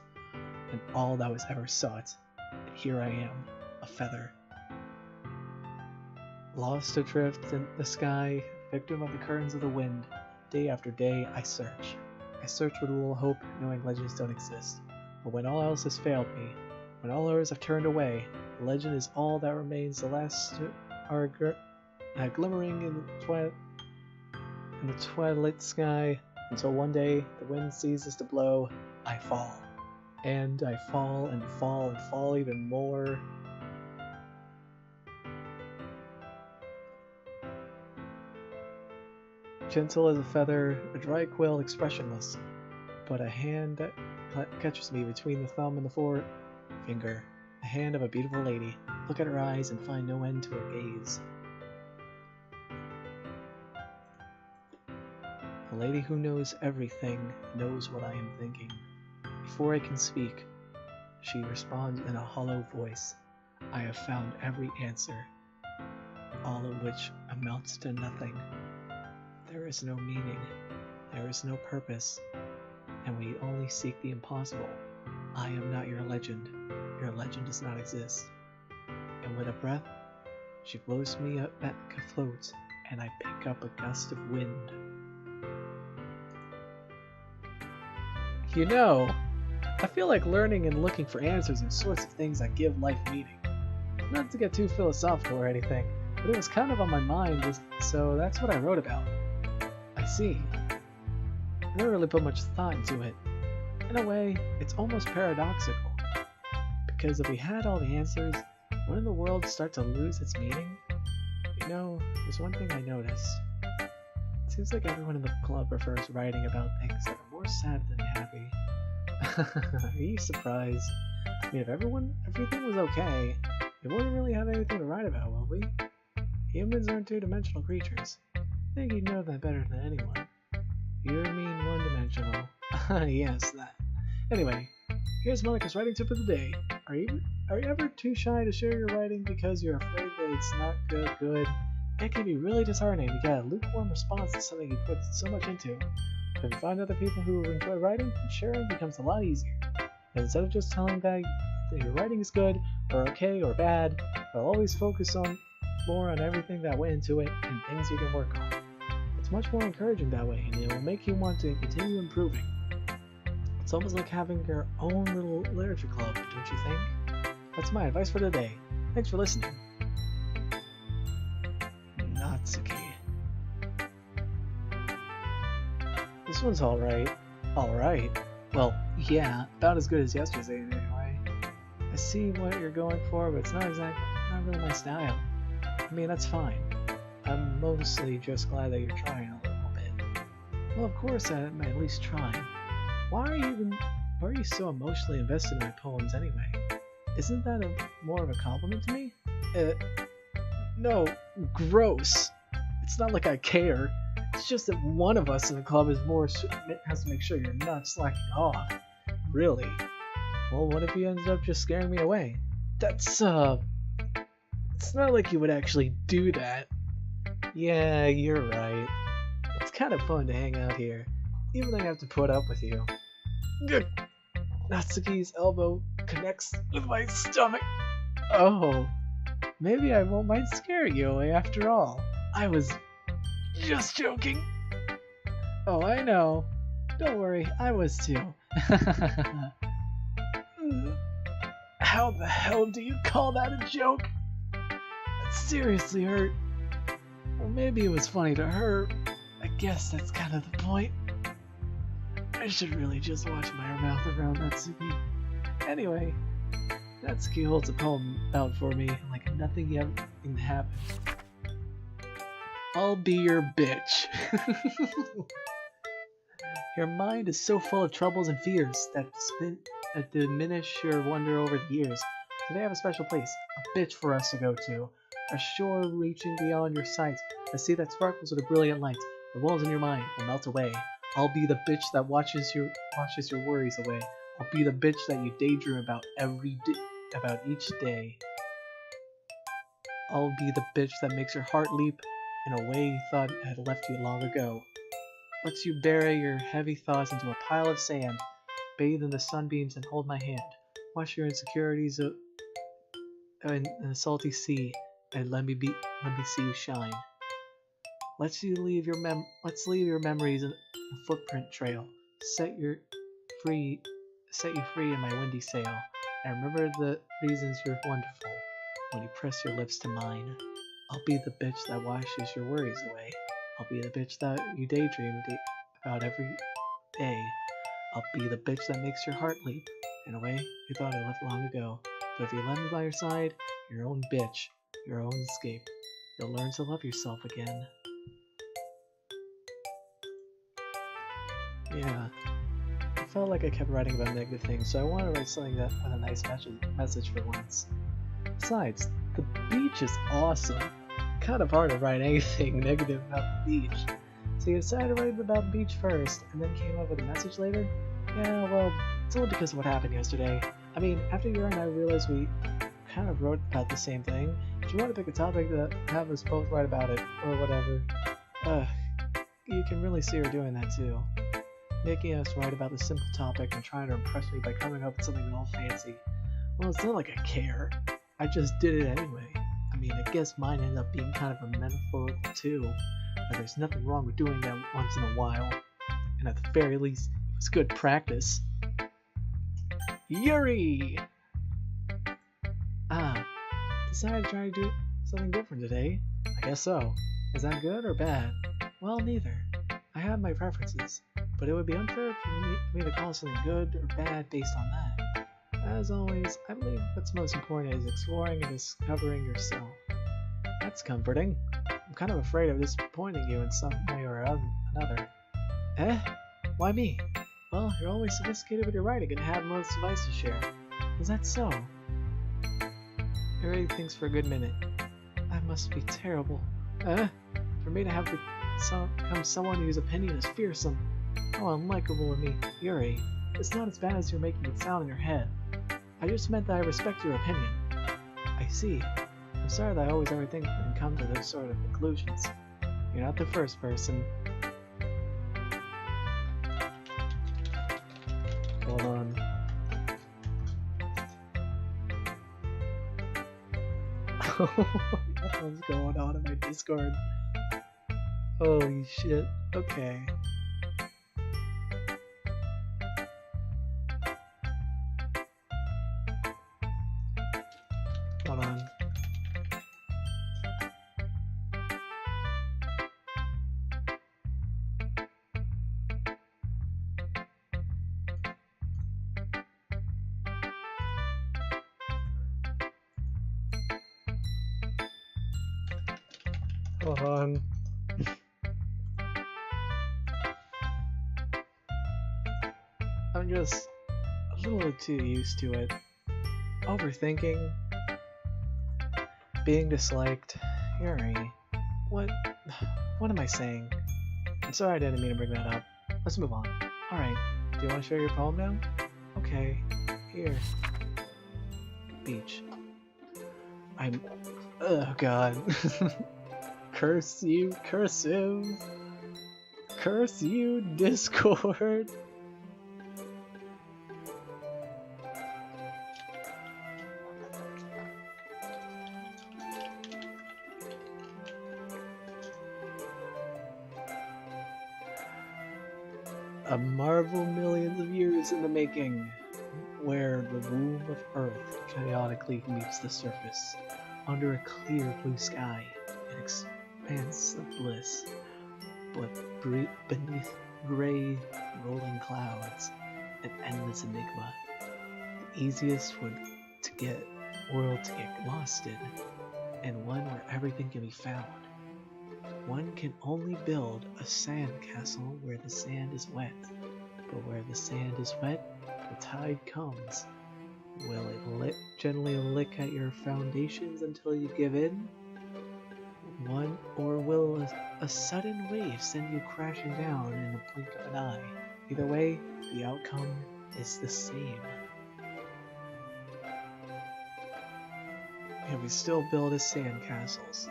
and all that was ever sought. And here I am, a feather. Lost adrift in the sky, victim of the currents of the wind. Day after day, I search. I search with little hope, knowing legends don't exist. But when all else has failed me, when all others have turned away, the legend is all that remains. The last are glimmering in the twilight sky, until one day the wind ceases to blow. I fall, and I fall and fall and fall even more. Gentle as a feather, a dry quill, expressionless, but a hand that catches me between the thumb and the forefinger. The hand of a beautiful lady. Look at her eyes and find no end to her gaze. A lady who knows everything knows what I am thinking. Before I can speak, she responds in a hollow voice. I have found every answer, all of which amounts to nothing. There is no meaning, there is no purpose, and we only seek the impossible. I am not your legend does not exist. And with a breath, she blows me up back afloat, and I pick up a gust of wind. You know, I feel like learning and looking for answers are sorts of things that give life meaning. Not to get too philosophical or anything, but it was kind of on my mind, so that's what I wrote about. I see. I never really put much thought into it. In a way, it's almost paradoxical. Because if we had all the answers, wouldn't the world start to lose its meaning? You know, there's one thing I notice. It seems like everyone in the club prefers writing about things that are more sad than happy. Are you surprised? I mean, if everything was okay, we wouldn't really have anything to write about, will we? Humans aren't two-dimensional creatures. I think you'd know that better than anyone. You mean one-dimensional. Yes, that. Anyway, here's Monica's writing tip of the day. Are you ever too shy to share your writing because you're afraid that it's not good? It can be really disheartening to get a lukewarm response to something you put so much into. But if you find other people who enjoy writing, sharing becomes a lot easier. And instead of just telling that your writing is good, or okay, or bad, I'll always focus more on everything that went into it and things you can work on. It's much more encouraging that way, and it will make you want to continue improving. It's almost like having your own little literature club, don't you think? That's my advice for today. Thanks for listening. Natsuki. This one's alright. Alright. Well, yeah, about as good as yesterday's anyway. I see what you're going for, but it's not really my style. I mean, that's fine. I'm mostly just glad that you're trying a little bit. Well, of course I'm at least trying. Why are you so emotionally invested in my poems anyway? Isn't that more of a compliment to me? No, gross. It's not like I care. It's just that one of us in the club has to make sure you're not slacking off. Really? Well, what if you ended up just scaring me away? It's not like you would actually do that. Yeah, you're right. It's kind of fun to hang out here, even though I have to put up with you. Good. Natsuki's elbow connects with my stomach. Oh, maybe I won't mind scaring you away after all. I was just joking. Oh, I know. Don't worry, I was too. How the hell do you call that a joke? That seriously hurt. Or maybe it was funny to her. I guess that's kind of the point. I should really just watch my mouth around Natsuki. Anyway, Natsuki holds a poem out for me like nothing happened. I'll be your bitch. Your mind is so full of troubles and fears that diminish your wonder over the years. Today I have a special place, a bitch for us to go to. A shore reaching beyond your sight, a sea that sparkles with a brilliant light. The walls in your mind will melt away. I'll be the bitch that washes your worries away. I'll be the bitch that you daydream about about each day. I'll be the bitch that makes your heart leap in a way you thought had left you long ago. Lets you bury your heavy thoughts into a pile of sand, bathe in the sunbeams and hold my hand. Wash your insecurities in a salty sea, and let me see you shine. Let's leave your memories in a footprint trail. Set you free in my windy sail. And remember the reasons you're wonderful when you press your lips to mine. I'll be the bitch that washes your worries away. I'll be the bitch that you daydream about every day. I'll be the bitch that makes your heart leap in a way you thought I left long ago. But if you let me by your side, your own bitch, your own escape, you'll learn to love yourself again. Yeah, I felt like I kept writing about negative things, so I wanted to write something that had a nice message for once. Besides, the beach is awesome. Kind of hard to write anything negative about the beach. So you decided to write about the beach first, and then came up with a message later? Yeah, well, it's only because of what happened yesterday. I mean, after you and I realized we kind of wrote about the same thing, if you want to pick a topic to have us both write about it, or whatever, you can really see her doing that too. Making us write about the simple topic and trying to impress me by coming up with something all fancy. Well, it's not like I care. I just did it anyway. I mean, I guess mine ended up being kind of a metaphorical too, but there's nothing wrong with doing that once in a while. And at the very least, It's good practice. Yuri! Ah, decided to try to do something different today. I guess so. Is that good or bad? Well, neither. I have my preferences, but it would be unfair for me to call something good or bad based on that. As always, I believe what's most important is exploring and discovering yourself. That's comforting. I'm kind of afraid of disappointing you in some way or another. Eh? Why me? Well, you're always sophisticated with your writing and have most advice to share. Is that so? Harry thinks for a good minute. That must be terrible. For me to have become someone whose opinion is fearsome. How unlikable of me. Yuri, it's not as bad as you're making it sound in your head. I just meant that I respect your opinion. I see. I'm sorry that I always overthink and come to those sort of conclusions. You're not the first person. Hold on. What's going on in my Discord? Holy shit. Okay. Hold on. Hold on. I'm just a little too used to it. Overthinking. Being disliked. Yuri. What am I saying? I'm sorry I didn't mean to bring that up. Let's move on. Alright, do you want to share your poem now? Okay, here. Beach. Oh god. Curse you, cursive. Curse you, Discord. A marvel millions of years in the making, where the womb of Earth chaotically meets the surface, under a clear blue sky, an expanse of bliss, but beneath gray rolling clouds, an endless enigma, the easiest world to get lost in, and one where everything can be found. One can only build a sand castle where the sand is wet, but where the sand is wet, the tide comes. Will it gently lick at your foundations until you give in? Or will a sudden wave send you crashing down in the blink of an eye? Either way, the outcome is the same. And we still build as sand castles.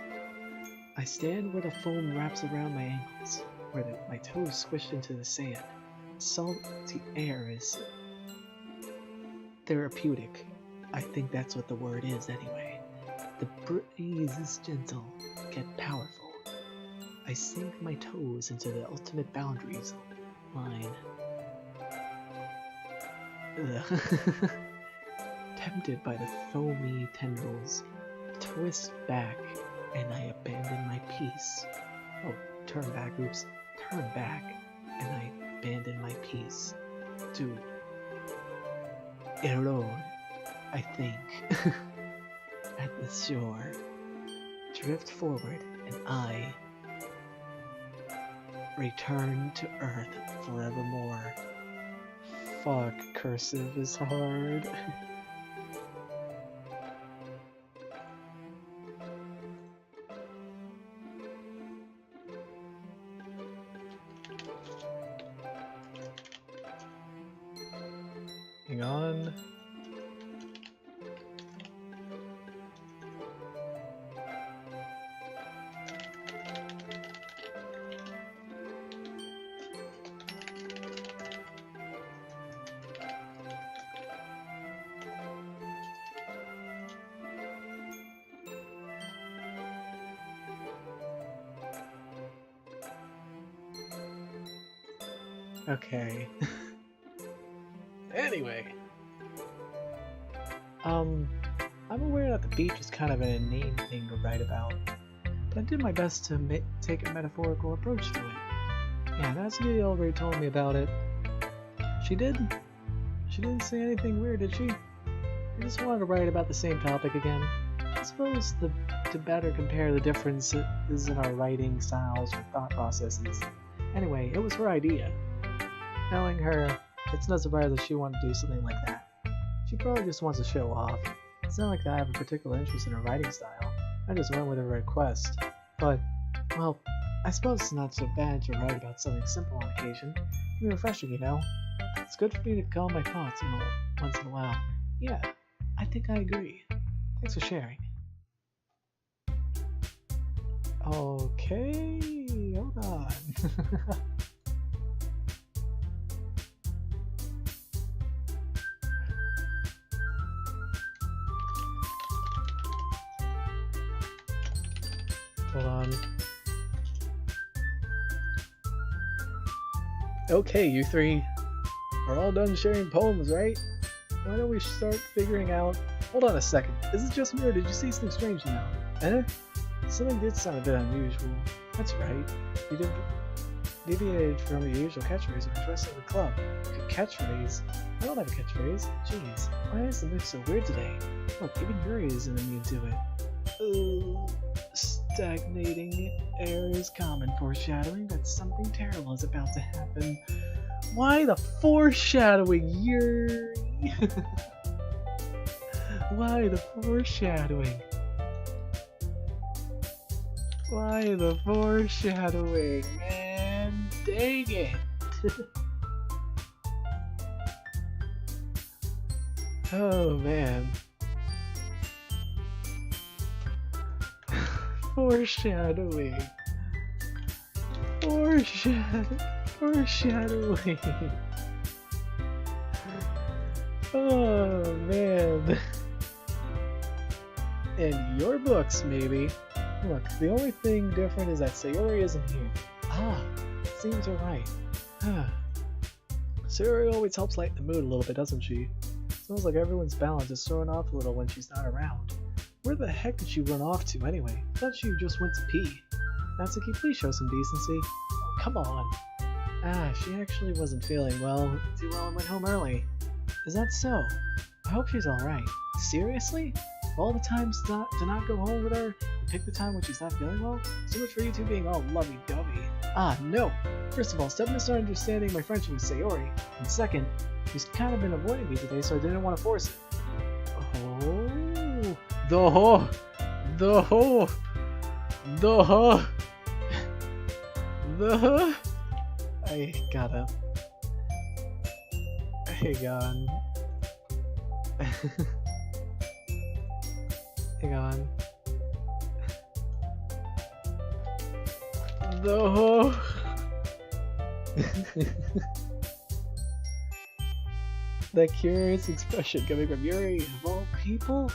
I stand where the foam wraps around my ankles, where my toes squished into the sand. Salty air is therapeutic. I think that's what the word is anyway. The breeze is gentle, yet powerful. I sink my toes into the ultimate boundaries line. Tempted by the foamy tendrils, twist back, and I abandon my peace. Oh, turn back, oops. Turn back, and I abandon my peace. To erode, I think, at the shore. Drift forward, and I return to Earth forevermore. Fuck, cursive is hard. Hang on. Okay. Anyway. I'm aware that the beach is kind of an inane thing to write about, but I did my best to take a metaphorical approach to it. Yeah, Natsuki already told me about it. She didn't say anything weird, did she? I just wanted to write about the same topic again. I suppose to better compare the differences in our writing styles or thought processes. Anyway, it was her idea. Knowing her, it's no surprise that she wanted to do something like that. She probably just wants to show off. It's not like I have a particular interest in her writing style. I just went with her request. But, well, I suppose it's not so bad to write about something simple on occasion. It can be refreshing, you know? It's good for me to calm my thoughts once in a while. Yeah, I think I agree. Thanks for sharing. Okay, hold on. Hold on. Okay, you three. We're all done sharing poems, right? Why don't we start figuring out... Hold on a second. Is it just me or did you see something strange now? Eh? Something did sound a bit unusual. That's right. You deviated from your usual catchphrase when dressed at the club. A catchphrase? I don't have a catchphrase. Jeez, why is the mood so weird today? Look, even Yuri isn't immune to it. Stagnating air is common, foreshadowing that something terrible is about to happen. Why the foreshadowing, Yuri? Why the foreshadowing? Why the foreshadowing, man? Dang it! Oh man. Foreshadowing. Foreshadowing. Oh man. In your books, maybe. Look, the only thing different is that Sayori isn't here. Ah, seems you're right. Sayori always helps lighten the mood a little bit, doesn't she? Sounds like everyone's balance is thrown off a little when she's not around. Where the heck did she run off to anyway? I thought she just went to pee. Natsuki, please show some decency. Oh, come on. She actually wasn't feeling too well and went home early. Is that so? I hope she's alright. Seriously? All the times to not go home with her, and pick the time when she's not feeling well? So much for you two being all lovey-dovey. No! First of all, step into start understanding my friendship with Sayori. And second, she's kind of been avoiding me today, so I didn't want to force it. Oh... I gotta... Hang on. Hang on. That curious expression coming from Yuri, of all people?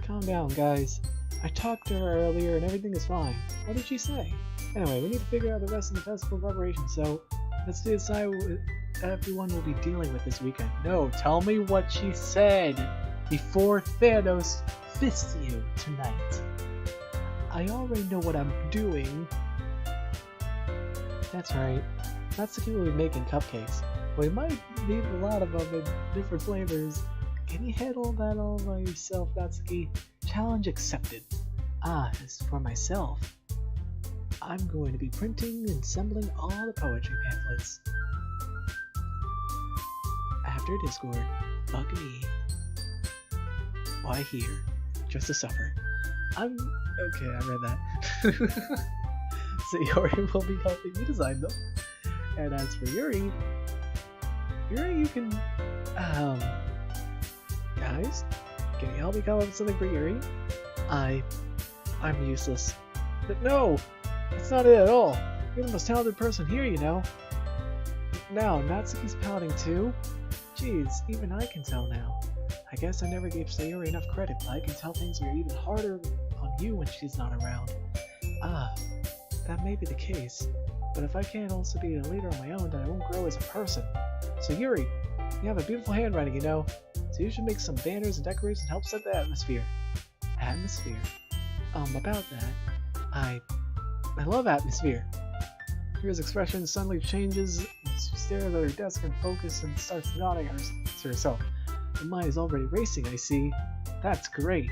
Calm down, guys. I talked to her earlier and everything is fine. What did she say? Anyway, we need to figure out the rest of the festival preparation, so let's decide what everyone will be dealing with this weekend. No, tell me what she said before Thanos fists you tonight. I already know what I'm doing. That's right. Natsuki will be making cupcakes. We might need a lot of them in different flavors. Can you handle that all by yourself, Natsuki? Challenge accepted. As for myself, I'm going to be printing and assembling all the poetry pamphlets. After Discord, bug me. Why here? Just to suffer. Okay, I read that. Sayori will be helping me design them. And as for Yuri, you can... Guys, can you help me come up with something for Yuri? I'm useless. But no! That's not it at all! You're the most talented person here, you know. Now, Natsuki's pouting too? Jeez, even I can tell now. I guess I never gave Sayori enough credit, but I can tell things are even harder on you when she's not around. that may be the case, but if I can't also be a leader on my own, then I won't grow as a person. So Yuri, you have a beautiful handwriting, you know, so you should make some banners and decorations to help set the atmosphere. Atmosphere? About that, I love atmosphere. Kira's expression suddenly changes. She stares at her desk and focuses and starts nodding to herself. Her mind is already racing, I see. That's great.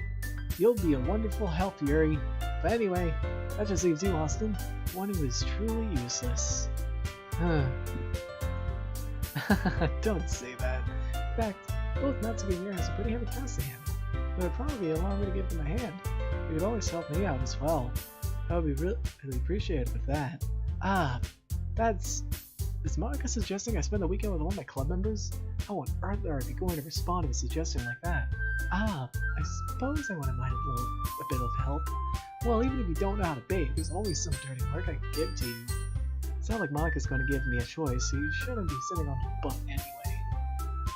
You'll be a wonderful help, Yuri. But anyway, that just leaves you, Austin, one who is truly useless. Huh. Don't say that. In fact, both Natsuki and Yuri has a pretty heavy task to handle. But it'd probably allow me to give them a hand. You could always help me out as well. I would be really appreciative of that. Is Monica suggesting I spend the weekend with one of my club members? How on earth are I going to respond to a suggestion like that? I suppose I wouldn't mind a bit of help. Well, even if you don't know how to bake, there's always some dirty work I can give to you. It's not like Monica's going to give me a choice, so you shouldn't be sitting on your butt anyway.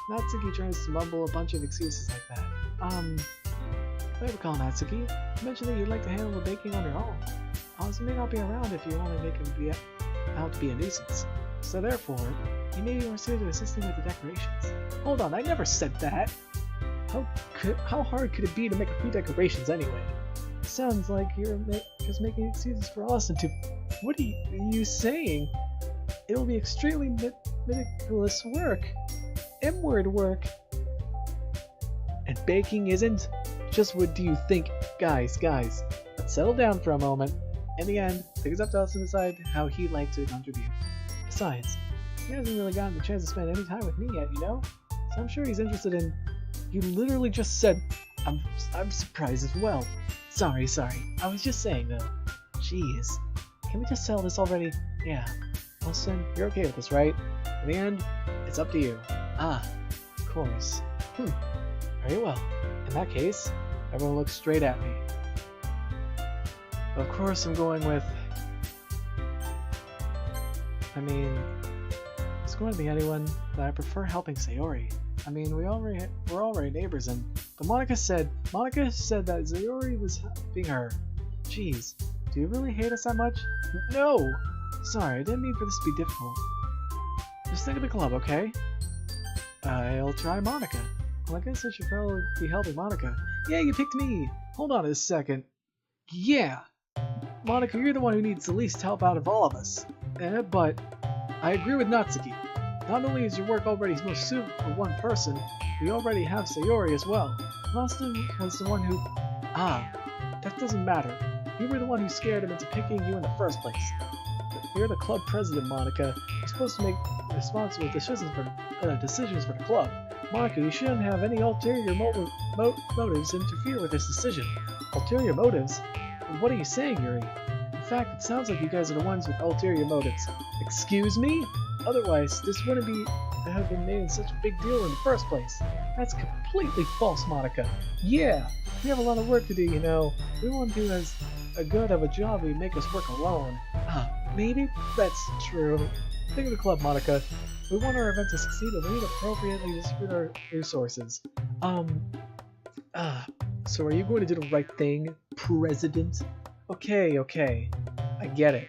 Natsuki tries to mumble a bunch of excuses like that. If I recall, Natsuki, you mentioned that you'd like to handle the baking on your own. Austin may not be around if you want to make him out to be a nuisance. So therefore, you may be more suited to assisting with the decorations. Hold on, I never said that! How hard could it be to make a few decorations anyway? Sounds like you're just making excuses for Austin to... What are you saying? It'll be extremely meticulous work. M-word work. And baking isn't? Just what do you think? Guys, let's settle down for a moment. In the end, it's up to us to decide how he'd like to contribute. Besides, he hasn't really gotten the chance to spend any time with me yet, you know? So I'm sure he's interested in... You literally just said... I'm surprised as well. Sorry. I was just saying, though. Jeez. Can we just settle this already? Yeah. Austin, you're okay with this, right? In the end, it's up to you. Of course. Very well. In that case, everyone looks straight at me. Of course I'm going with... it's going to be anyone that I prefer helping Sayori. We're already neighbors, but Monica said that Sayori was helping her. Jeez, do you really hate us that much? No! Sorry, I didn't mean for this to be difficult. Just think of the club, okay? I'll try Monica. Well, I guess I should probably be helping Monica. Yeah, you picked me! Hold on a second. Yeah! Monica, you're the one who needs the least help out of all of us. But I agree with Natsuki. Not only is your work already most suitable for one person, we already have Sayori as well. Austin was the one who... that doesn't matter. You were the one who scared him into picking you in the first place. You're the club president, Monica. You're supposed to make responsible decisions for the club. Monica, you shouldn't have any ulterior motives interfere with this decision. Ulterior motives? What are you saying, Yuri? In fact, it sounds like you guys are the ones with ulterior motives. Excuse me? Otherwise, this wouldn't have been made such a big deal in the first place. That's completely false, Monica. Yeah, we have a lot of work to do, you know. We won't do as good of a job if you make us work alone. Maybe that's true. Think of the club, Monica. We want our event to succeed, and we need to appropriately distribute our resources. So are you going to do the right thing, President? Okay. I get it.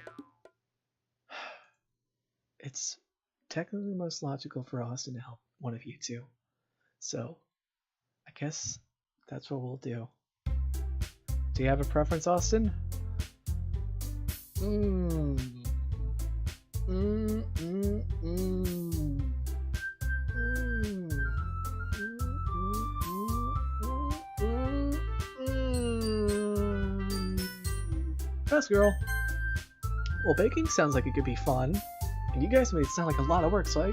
It's technically most logical for Austin to help one of you two. So, I guess that's what we'll do. Do you have a preference, Austin? Yes, girl. Well, baking sounds like it could be fun. And you guys made it sound like a lot of work, so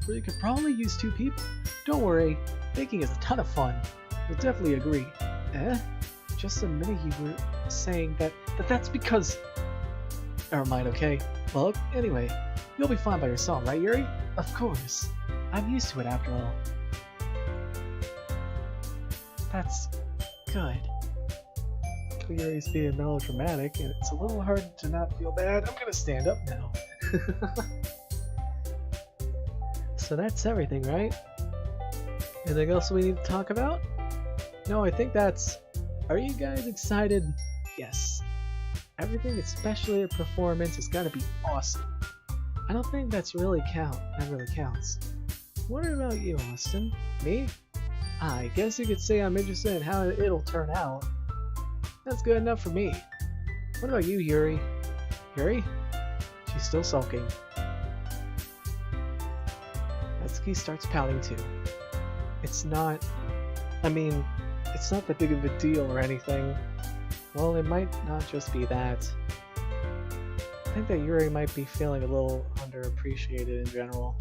you could probably use 2 people. Don't worry, baking is a ton of fun. You'll definitely agree. Just a minute you were saying that, but that's because... Never mind, okay? Well, anyway, you'll be fine by yourself, right, Yuri? Of course. I'm used to it after all. That's good. Yuri's being melodramatic, and it's a little hard to not feel bad. I'm gonna stand up now. So that's everything, right? Anything else we need to talk about? No, I think that's... Are you guys excited? Yes. Everything, especially a performance, has got to be awesome. I don't think that really counts. What about you, Austin? Me? I guess you could say I'm interested in how it'll turn out. That's good enough for me. What about you, Yuri? Yuri? She's still sulking. Natsuki starts pouting too. It's not that big of a deal or anything. Well, it might not just be that. I think that Yuri might be feeling a little underappreciated in general.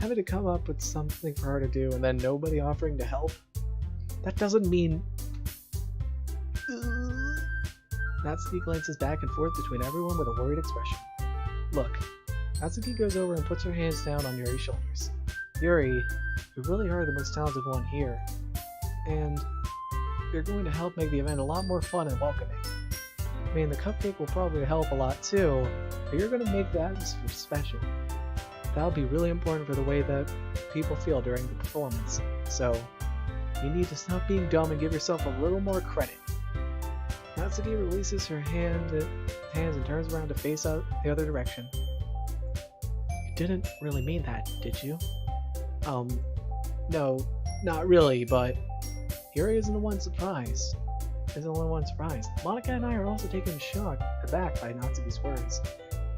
Having to come up with something for her to do and then nobody offering to help? That doesn't mean... Natsuki glances back and forth between everyone with a worried expression. Look, Natsuki goes over and puts her hands down on Yuri's shoulders. Yuri, you really are the most talented one here. And you're going to help make the event a lot more fun and welcoming. I mean, the cupcake will probably help a lot too, but you're going to make the atmosphere special. That'll be really important for the way that people feel during the performance. So, you need to stop being dumb and give yourself a little more credit. Natsuki releases her hands and turns around to face out the other direction. You didn't really mean that, did you? No, not really, but Yuri isn't the one surprised. Monika and I are also taken aback by Natsuki's words.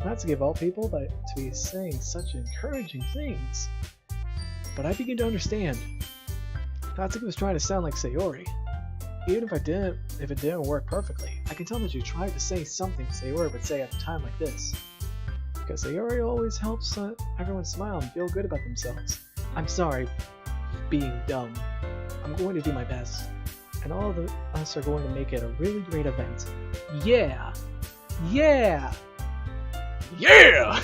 Natsuki of all people, but to be saying such encouraging things. But I begin to understand. Natsuki was trying to sound like Sayori. Even if it didn't work perfectly, I can tell that you tried to say something Sayori would say at a time like this. Because Sayori always helps everyone smile and feel good about themselves. I'm sorry, being dumb. I'm going to do my best. And all of us are going to make it a really great event. Yeah! Yeah! Yeah!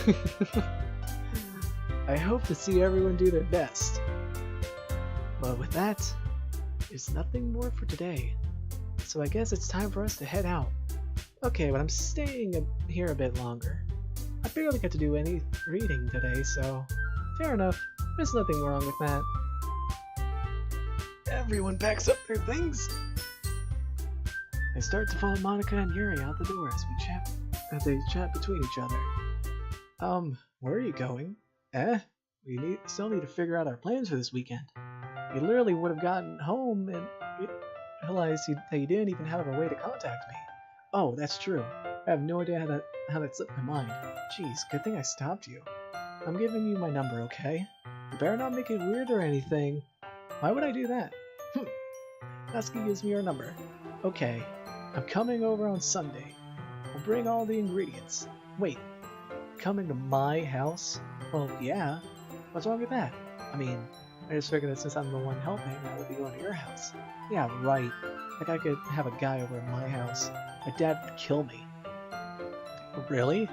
I hope to see everyone do their best. Well, with that, there's nothing more for today. So I guess it's time for us to head out. Okay, but I'm staying here a bit longer. I barely got to do any reading today, so fair enough. There's nothing wrong with that. Everyone packs up their things. I start to follow Monika and Yuri out the door as they chat between each other. Where are you going? We still need to figure out our plans for this weekend. You literally would have gotten home and realized that you didn't even have a way to contact me. Oh, that's true. I have no idea how that slipped my mind. Jeez, good thing I stopped you. I'm giving you my number, okay? You better not make it weird or anything. Why would I do that? Natsuki gives me your number. Okay, I'm coming over on Sunday. I'll bring all the ingredients. Wait, coming to my house? Well, yeah. What's wrong with that? I mean, I just figured that since I'm the one helping, I would be going to your house. Yeah, right. Like I could have a guy over at my house. My dad would kill me. Really?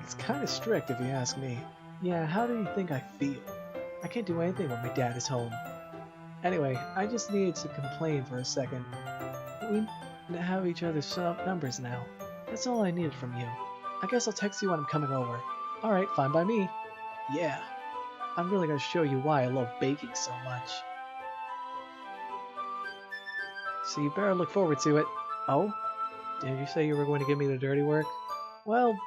It's kind of strict if you ask me. Yeah, how do you think I feel? I can't do anything when my dad is home. Anyway, I just needed to complain for a second. We have each other's numbers now. That's all I needed from you. I guess I'll text you when I'm coming over. Alright, fine by me. Yeah. I'm really gonna show you why I love baking so much. So you better look forward to it. Oh? Did you say you were going to give me the dirty work? Well,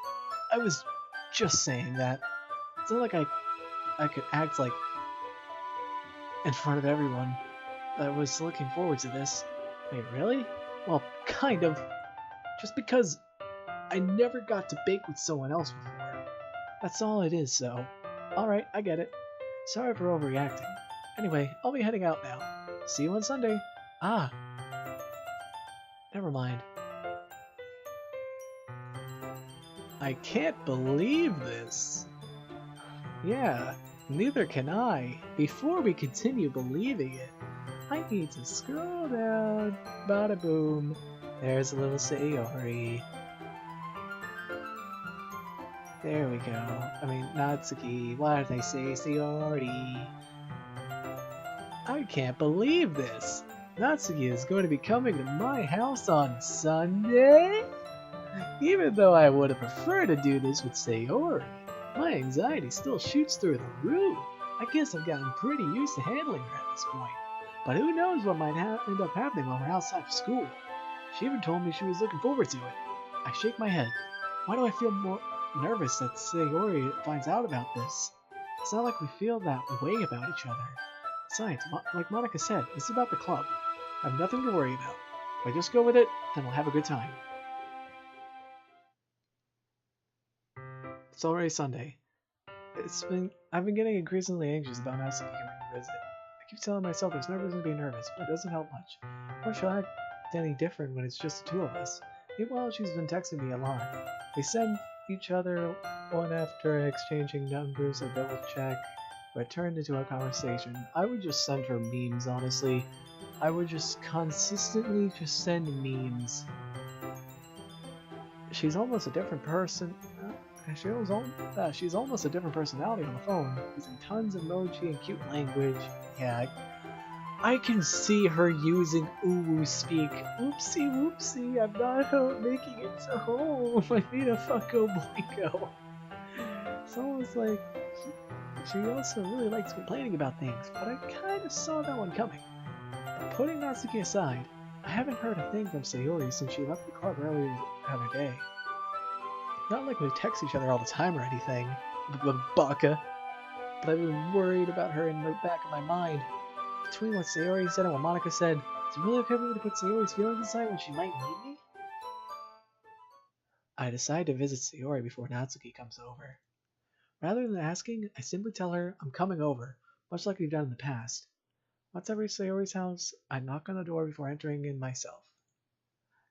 I was just saying that. It's not like I could act like in front of everyone that I was looking forward to this. Wait, really? Well, kind of. Just because I never got to bake with someone else before. That's all it is, so. Alright, I get it. Sorry for overreacting. Anyway, I'll be heading out now. See you on Sunday. Ah. Never mind. I can't believe this. Yeah, neither can I. Before we continue believing it, I need to scroll down. Bada boom. There's a little Sayori. There we go. I mean, Natsuki. Why did I say Sayori? I can't believe this. Natsuki is going to be coming to my house on Sunday? Even though I would have preferred to do this with Sayori, my anxiety still shoots through the roof. I guess I've gotten pretty used to handling her at this point. But who knows what might end up happening while we're outside of school. She even told me she was looking forward to it. I shake my head. Why do I feel more nervous that Sayori finds out about this? It's not like we feel that way about each other. Besides, like Monica said, this is about the club. I have nothing to worry about. If I just go with it, then we'll have a good time. It's already Sunday. I've been getting increasingly anxious about Natsuki coming to visit. I keep telling myself there's no reason to be nervous, but it doesn't help much. Nor shall I act any different when it's just the two of us. Meanwhile, she's been texting me a lot. We send each other one after exchanging numbers or double check, but it turned into a conversation. I would just send her memes, honestly. I would just consistently just send memes. She's almost a different person. She's almost a different personality on the phone, using tons of emoji and cute language. Yeah, I can see her using uwu speak. Oopsie whoopsie, I'm not making it to home. I need a fucko boingo. It's almost like she also really likes complaining about things, but I kind of saw that one coming. Putting Natsuki aside, I haven't heard a thing from Sayori since she left the club earlier the other day. Not like we text each other all the time or anything, baka, but I've been worried about her in the back of my mind. Between what Sayori said and what Monica said, is it really okay for me to put Sayori's feelings aside when she might need me? I decide to visit Sayori before Natsuki comes over. Rather than asking, I simply tell her I'm coming over, much like we've done in the past. Once I reach Sayori's house, I knock on the door before entering in myself.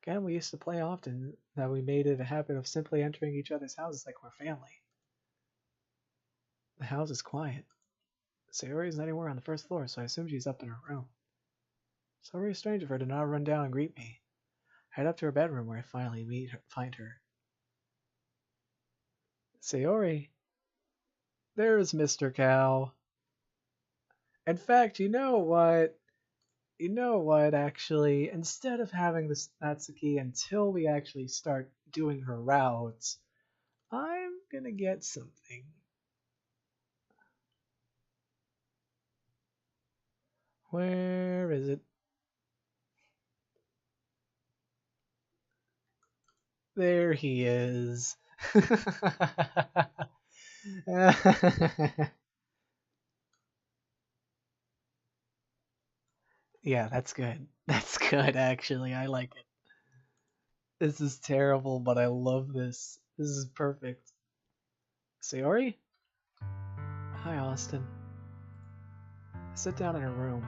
Again, we used to play often that we made it a habit of simply entering each other's houses like we're family. The house is quiet. Sayori isn't anywhere on the first floor, so I assume she's up in her room. It's very strange of her to not run down and greet me. I head up to her bedroom where I finally find her. Sayori, there's Mr. Cow. In fact, you know what? Actually, instead of having this Natsuki until we actually start doing her routes, I'm gonna get something. Where is it? There he is. Yeah, that's good. That's good, actually. I like it. This is terrible, but I love this. This is perfect. Sayori? Hi, Austin. I sit down in her room.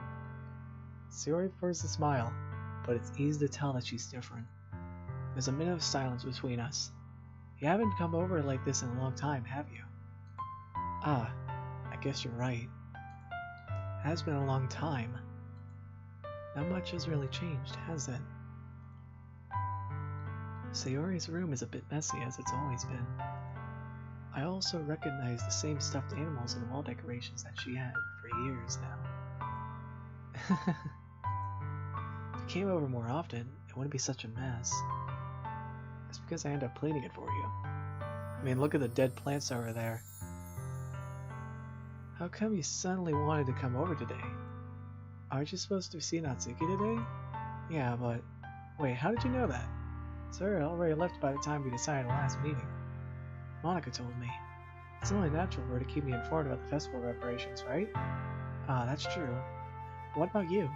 Sayori forces a smile, but it's easy to tell that she's different. There's a minute of silence between us. You haven't come over like this in a long time, have you? Ah, I guess you're right. It has been a long time. Not much has really changed, has it? Sayori's room is a bit messy, as it's always been. I also recognize the same stuffed animals and wall decorations that she had for years now. If you came over more often, it wouldn't be such a mess. It's because I end up cleaning it for you. I mean, look at the dead plants over there. How come you suddenly wanted to come over today? Aren't you supposed to see Natsuki today? Yeah, but... Wait, how did you know that? Sir already left by the time we decided the last meeting. Monica told me. It's only natural for her to keep me informed about the festival preparations, right? Ah, that's true. What about you?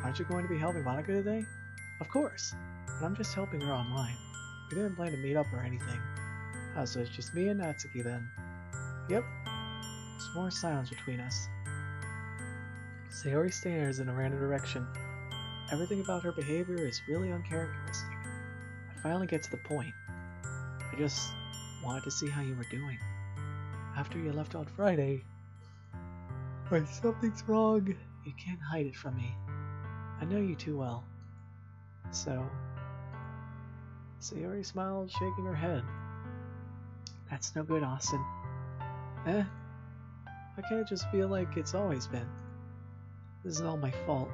Aren't you going to be helping Monica today? Of course, but I'm just helping her online. We didn't plan to meet up or anything. Oh, so it's just me and Natsuki then. Yep. There's more silence between us. Sayori stares in a random direction. Everything about her behavior is really uncharacteristic. I finally get to the point. I just wanted to see how you were doing. After you left on Friday, when something's wrong, you can't hide it from me. I know you too well. So, Sayori smiled, shaking her head. That's no good, Austin. Why can't it just feel like it's always been? This is all my fault.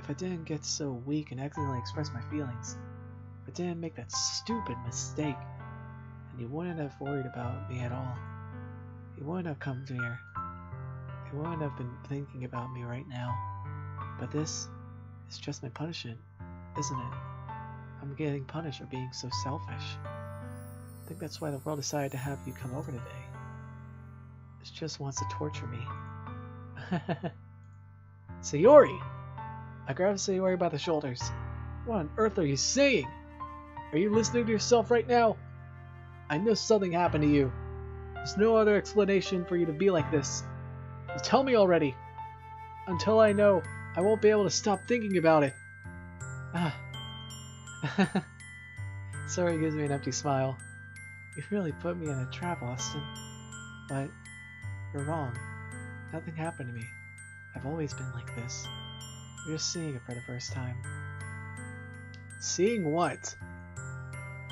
If I didn't get so weak and accidentally express my feelings, if I didn't make that stupid mistake, then you wouldn't have worried about me at all. You wouldn't have come here. You wouldn't have been thinking about me right now. But this is just my punishment, isn't it? I'm getting punished for being so selfish. I think that's why the world decided to have you come over today. It just wants to torture me. Sayori! I grabbed Sayori by the shoulders. What on earth are you saying? Are you listening to yourself right now? I know something happened to you. There's no other explanation for you to be like this. So tell me already. Until I know, I won't be able to stop thinking about it. Sayori gives me an empty smile. You've really put me in a trap, Austin. But you're wrong. Nothing happened to me. I've always been like this. You're just seeing it for the first time. Seeing what?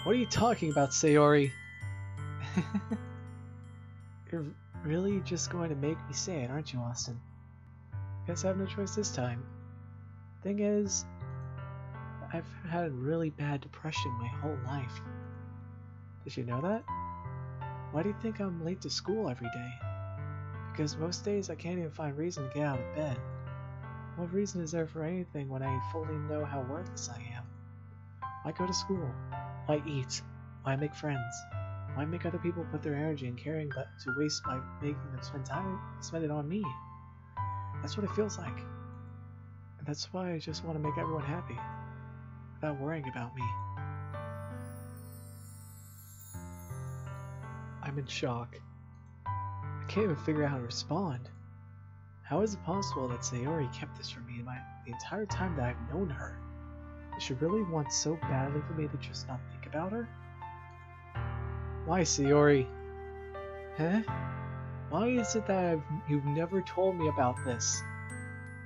What are you talking about, Sayori? You're really just going to make me say it, aren't you, Austin? Guess I have no choice this time. Thing is, I've had really bad depression my whole life. Did you know that? Why do you think I'm late to school every day? Because most days I can't even find reason to get out of bed. What reason is there for anything when I fully know how worthless I am? Why go to school? Why eat? Why make friends? Why make other people put their energy in caring but to waste by making them spend it on me? That's what it feels like. And that's why I just want to make everyone happy, without worrying about me. I'm in shock. I can't even figure out how to respond. How is it possible that Sayori kept this from me the entire time that I've known her? Does she really want so badly for me to just not think about her? Why, Sayori? Huh? Why is it that you've never told me about this?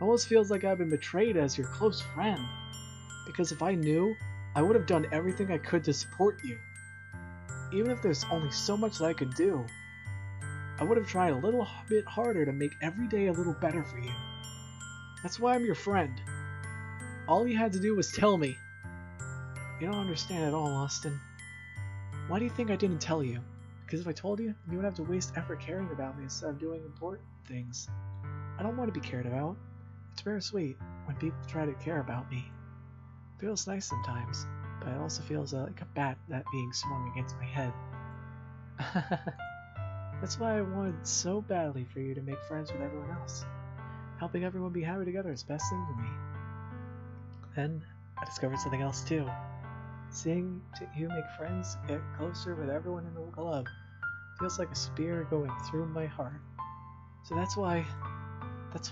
It almost feels like I've been betrayed as your close friend. Because if I knew, I would have done everything I could to support you. Even if there's only so much that I could do. I would have tried a little bit harder to make every day a little better for you. That's why I'm your friend. All you had to do was tell me. You don't understand at all, Austin. Why do you think I didn't tell you? Because if I told you, you would have to waste effort caring about me instead of doing important things. I don't want to be cared about. It's bittersweet when people try to care about me. It feels nice sometimes, but it also feels like a bat that being swung against my head. That's why I wanted so badly for you to make friends with everyone else. Helping everyone be happy together is the best thing to me. Then, I discovered something else too. Seeing you make friends, get closer with everyone in the club, feels like a spear going through my heart. So that's why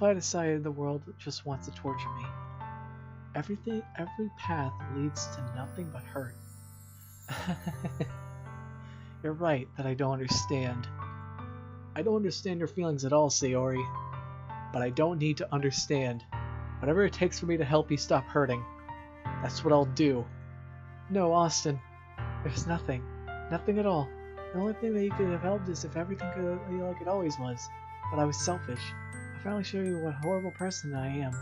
I decided the world just wants to torture me. Every path leads to nothing but hurt. You're right that I don't understand. I don't understand your feelings at all, Sayori. But I don't need to understand. Whatever it takes for me to help you stop hurting, that's what I'll do. No, Austin. There's nothing. Nothing at all. The only thing that you could have helped is if everything could be like it always was. But I was selfish. I finally showed you what a horrible person I am.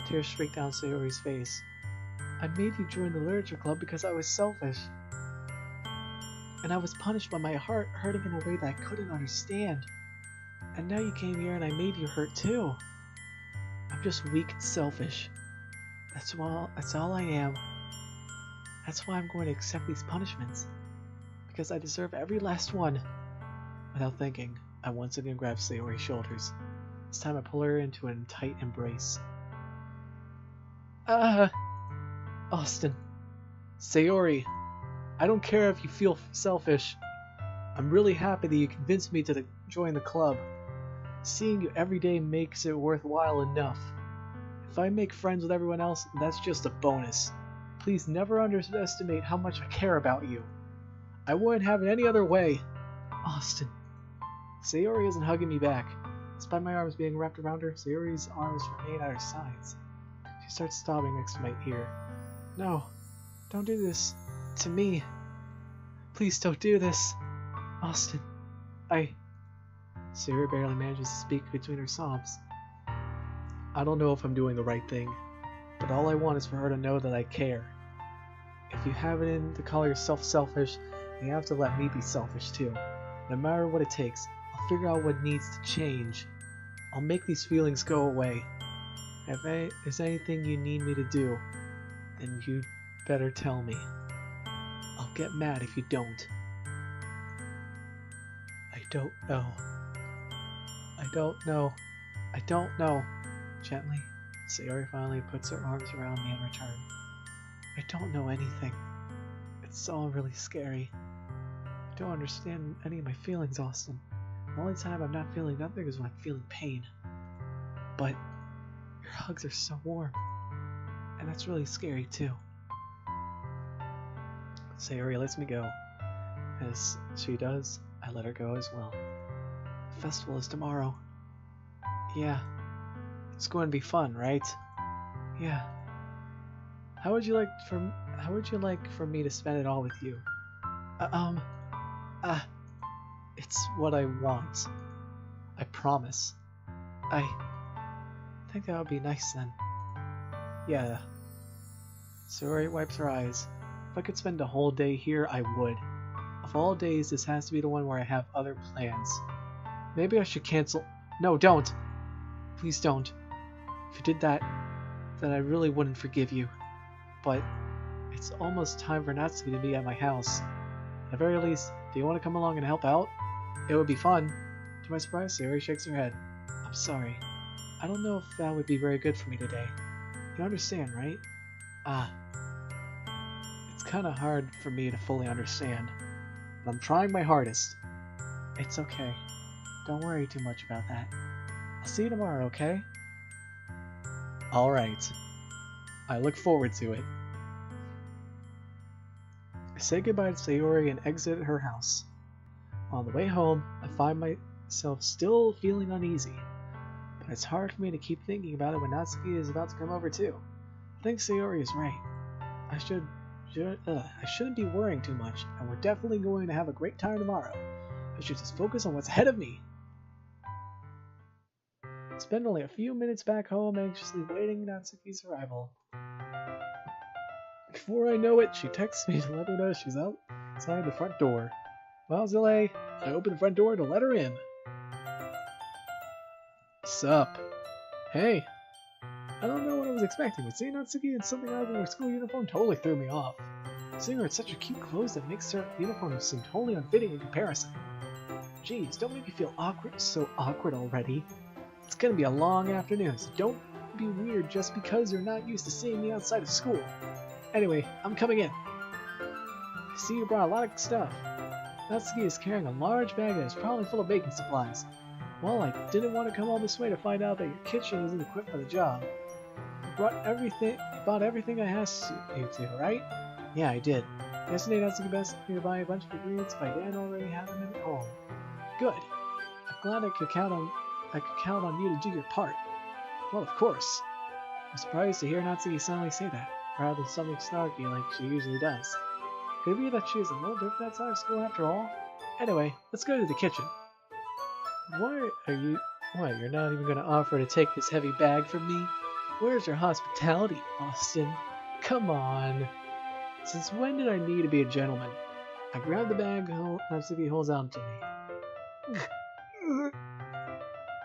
Tears streaked down Sayori's face. I made you join the literature club because I was selfish. And I was punished by my heart hurting in a way that I couldn't understand. And now you came here and I made you hurt too. I'm just weak and selfish. That's all I am. That's why I'm going to accept these punishments. Because I deserve every last one. Without thinking, I once again grab Sayori's shoulders. This time I pull her into a tight embrace. Austin. Sayori. I don't care if you feel selfish. I'm really happy that you convinced me to join the club. Seeing you every day makes it worthwhile enough. If I make friends with everyone else, that's just a bonus. Please never underestimate how much I care about you. I wouldn't have it any other way. Austin. Sayori isn't hugging me back. Despite my arms being wrapped around her, Sayori's arms remain at her sides. She starts sobbing next to my ear. No, don't do this. To me. Please don't do this. Austin. Sayori barely manages to speak between her sobs. I don't know if I'm doing the right thing, but all I want is for her to know that I care. If you have it in to call yourself selfish, then you have to let me be selfish too. No matter what it takes, I'll figure out what needs to change. I'll make these feelings go away. If there's anything you need me to do, then you better tell me. I'll get mad if you don't. I don't know. I don't know. I don't know. Gently, Sayori finally puts her arms around me in return. I don't know anything. It's all really scary. I don't understand any of my feelings, Austin. The only time I'm not feeling nothing is when I'm feeling pain. But your hugs are so warm. And that's really scary too. Sayori lets me go. As she does, I let her go as well. The festival is tomorrow. Yeah. It's going to be fun, right? Yeah. How would you like for me to spend it all with you? It's what I want. I promise. I think that would be nice then. Yeah. Sayori wipes her eyes. If I could spend a whole day here, I would. Of all days, this has to be the one where I have other plans. Maybe I should cancel. No, don't! Please don't. If you did that, then I really wouldn't forgive you. But it's almost time for Natsuki to be at my house. At the very least, do you want to come along and help out? It would be fun. To my surprise, Sayori shakes her head. I'm sorry. I don't know if that would be very good for me today. You understand, right? It's kind of hard for me to fully understand. But I'm trying my hardest. It's okay. Don't worry too much about that. I'll see you tomorrow, okay? Alright. I look forward to it. I say goodbye to Sayori and exit her house. On the way home, I find myself still feeling uneasy. But it's hard for me to keep thinking about it when Natsuki is about to come over too. I think Sayori is right. I shouldn't be worrying too much, and we're definitely going to have a great time tomorrow. I should just focus on what's ahead of me. Spend only a few minutes back home anxiously waiting Natsuki's arrival. Before I know it, she texts me to let me know she's outside the front door. Well, Zille, I open the front door to let her in. Sup? Hey. I don't know what I was expecting, but seeing Natsuki in something other than her school uniform totally threw me off. Seeing her in such a cute clothes that makes her uniform seem totally unfitting in comparison. Jeez, don't make me feel awkward, so awkward already. It's gonna be a long afternoon, so don't be weird just because you're not used to seeing me outside of school. Anyway, I'm coming in. I see you brought a lot of stuff. Natsuki is carrying a large bag that is probably full of baking supplies. Well, I didn't want to come all this way to find out that your kitchen isn't equipped for the job. You bought everything I asked you to, right? Yeah, I did. Yesterday, Natsuki asked me to buy a bunch of ingredients if I didn't already have them at home. Good. I'm glad I could count on you to do your part. Well, of course. I'm surprised to hear Natsuki suddenly say that, rather than something snarky like she usually does. Could it be that she is a little different outside of school after all? Anyway, let's go to the kitchen. What, you're not even going to offer to take this heavy bag from me? Where's your hospitality, Austin? Come on. Since when did I need to be a gentleman? I grab the bag Natsuki holds out to me.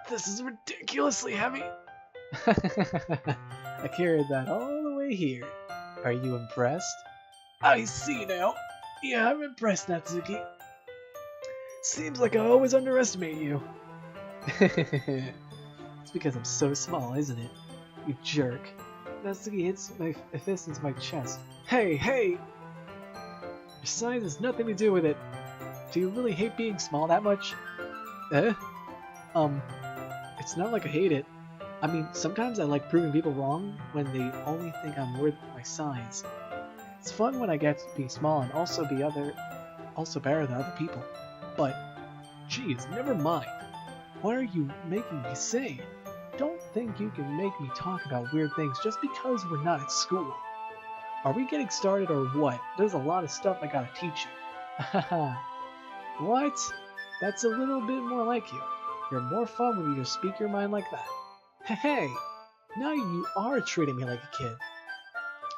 This is ridiculously heavy. I carried that all the way here. Are you impressed? I see now. Yeah, I'm impressed, Natsuki. Seems like I always underestimate you. It's because I'm so small, isn't it? You jerk. Natsuki hits my fist into my chest. Hey! Your size has nothing to do with it. Do you really hate being small that much? It's not like I hate it. I mean, sometimes I like proving people wrong when they only think I'm worth my size. It's fun when I get to be small and also better than other people. But, geez, never mind. What are you making me say? Don't think you can make me talk about weird things just because we're not at school. Are we getting started or what? There's a lot of stuff I gotta teach you. Haha. What? That's a little bit more like you. You're more fun when you just speak your mind like that. Hey, now you are treating me like a kid.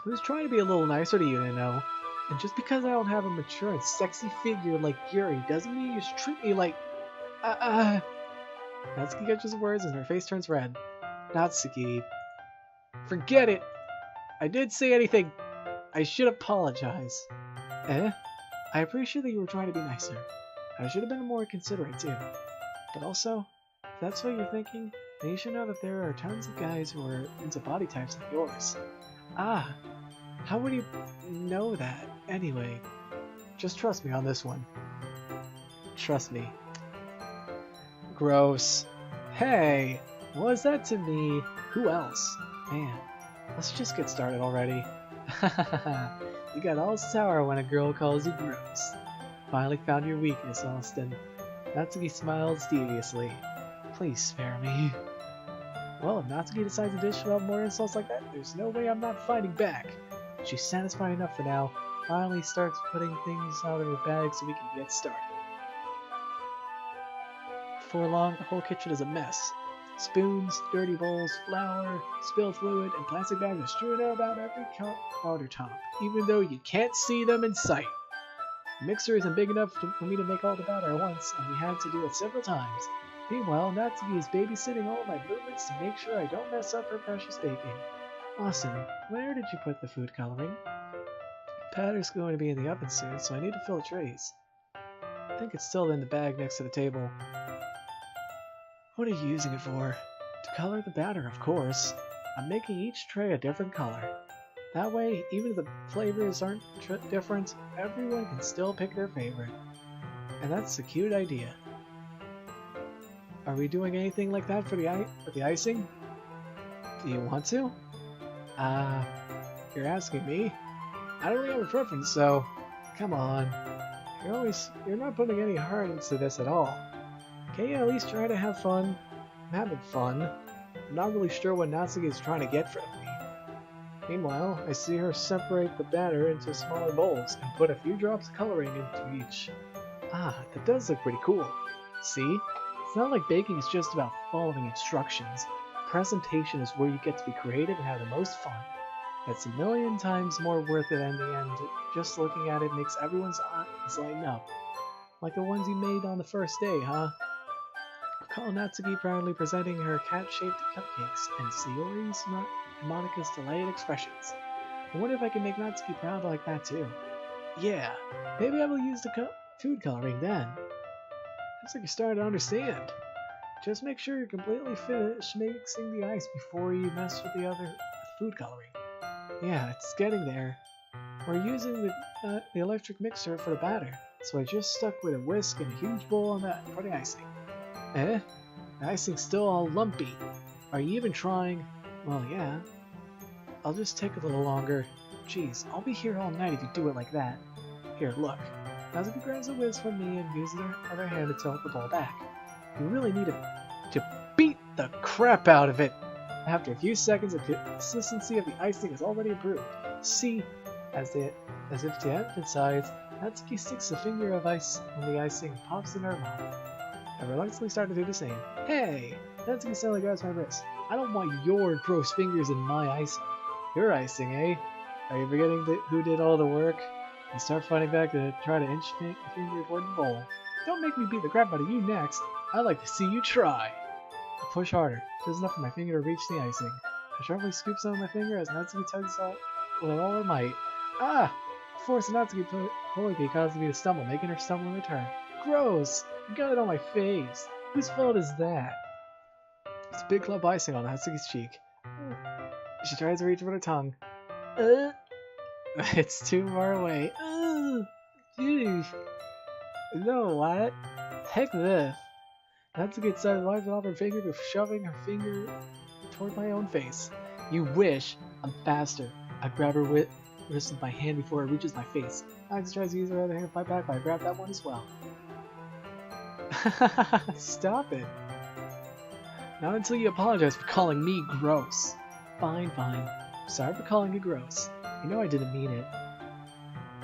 I was trying to be a little nicer to you, and just because I don't have a mature and sexy figure like Yuri doesn't mean you should treat me like... Natsuki catches words and her face turns red. Natsuki... Forget it! I didn't say anything! I should apologize. Eh? I appreciate that you were trying to be nicer. I should have been more considerate too. But also, if that's what you're thinking, then you should know that there are tons of guys who are into body types like yours. Ah, how would you know that? Anyway, just trust me on this one. Trust me. Gross. Hey, was that to me? Who else? Man, let's just get started already. You got all sour when a girl calls you gross. Finally found your weakness, Austin. Natsuki smiles deviously. Please spare me. Well, if Natsuki decides to dish out more insults like that, there's no way I'm not fighting back. She's satisfied enough for now. Finally starts putting things out of her bag so we can get started. Before long, the whole kitchen is a mess. Spoons, dirty bowls, flour, spilled fluid, and plastic bags are strewn about every countertop, even though you can't see them in sight. The mixer isn't big enough for me to make all the batter at once, and we had to do it several times. Meanwhile, Natsuki is babysitting all of my movements to make sure I don't mess up her precious baking. Awesome. Where did you put the food coloring? Batter's going to be in the oven soon, so I need to fill the trays. I think it's still in the bag next to the table. What are you using it for? To color the batter, of course. I'm making each tray a different color. That way, even if the flavors aren't different, everyone can still pick their favorite. And that's a cute idea. Are we doing anything like that for the icing? Do you want to? You're asking me? I don't really have a preference, so come on. You're not putting any heart into this at all. Can't you at least try to have fun? I'm having fun. I'm not really sure what Natsuki is trying to get from me. Meanwhile, I see her separate the batter into smaller bowls and put a few drops of coloring into each. Ah, that does look pretty cool. See? It's not like baking is just about following instructions. Presentation is where you get to be creative and have the most fun. It's a million times more worth it in the end. Just looking at it makes everyone's eyes lighten up. Like the ones you made on the first day, huh? Recall Natsuki proudly presenting her cat-shaped cupcakes and Sayori's and Monika's delighted expressions. I wonder if I can make Natsuki proud like that too. Yeah, maybe I will use the food coloring then. Looks like you're starting to understand. Just make sure you're completely finished mixing the ice before you mess with the food coloring. Yeah, it's getting there. We're using the electric mixer for the batter, so I just stuck with a whisk and a huge bowl on that for the icing. Eh? The icing's still all lumpy. Are you even trying? Well, yeah. I'll just take a little longer. Jeez, I'll be here all night if you do it like that. Here, look. Natsuki grabs a whisk from me and uses her other hand to tilt the bowl back. You really need to beat the crap out of it. After a few seconds, the consistency of the icing is already improved. See, as if to emphasize, Natsuki sticks a finger of ice in the icing and pops it in her mouth. I reluctantly start to do the same. Hey! Natsuki suddenly grabs my wrist. I don't want your gross fingers in my icing. Your icing, eh? Are you forgetting who did all the work? And start fighting back to try to inch finger toward the bowl. Don't make me beat the crap out of you next. I'd like to see you try. I push harder, just enough for my finger to reach the icing. I sharply scoop some of my finger as Natsuki tugs out with all her might. Ah! The force of Natsuki pulling me causes me to stumble, making her stumble in return. Gross! I got it on my face. Whose fault is that? It's a big clump icing on Natsuki's cheek. She tries to reach for her tongue. It's too far away. Jeez. No, what? Heck this. Natsuki decided to wipe it off her finger before shoving her finger toward my own face. You wish. I'm faster. I grab her wrist with my hand before it reaches my face. Alex tries to use her other hand to fight back, but I grab that one as well. Stop it. Not until you apologize for calling me gross. Fine, fine. Sorry for calling you gross. You know I didn't mean it.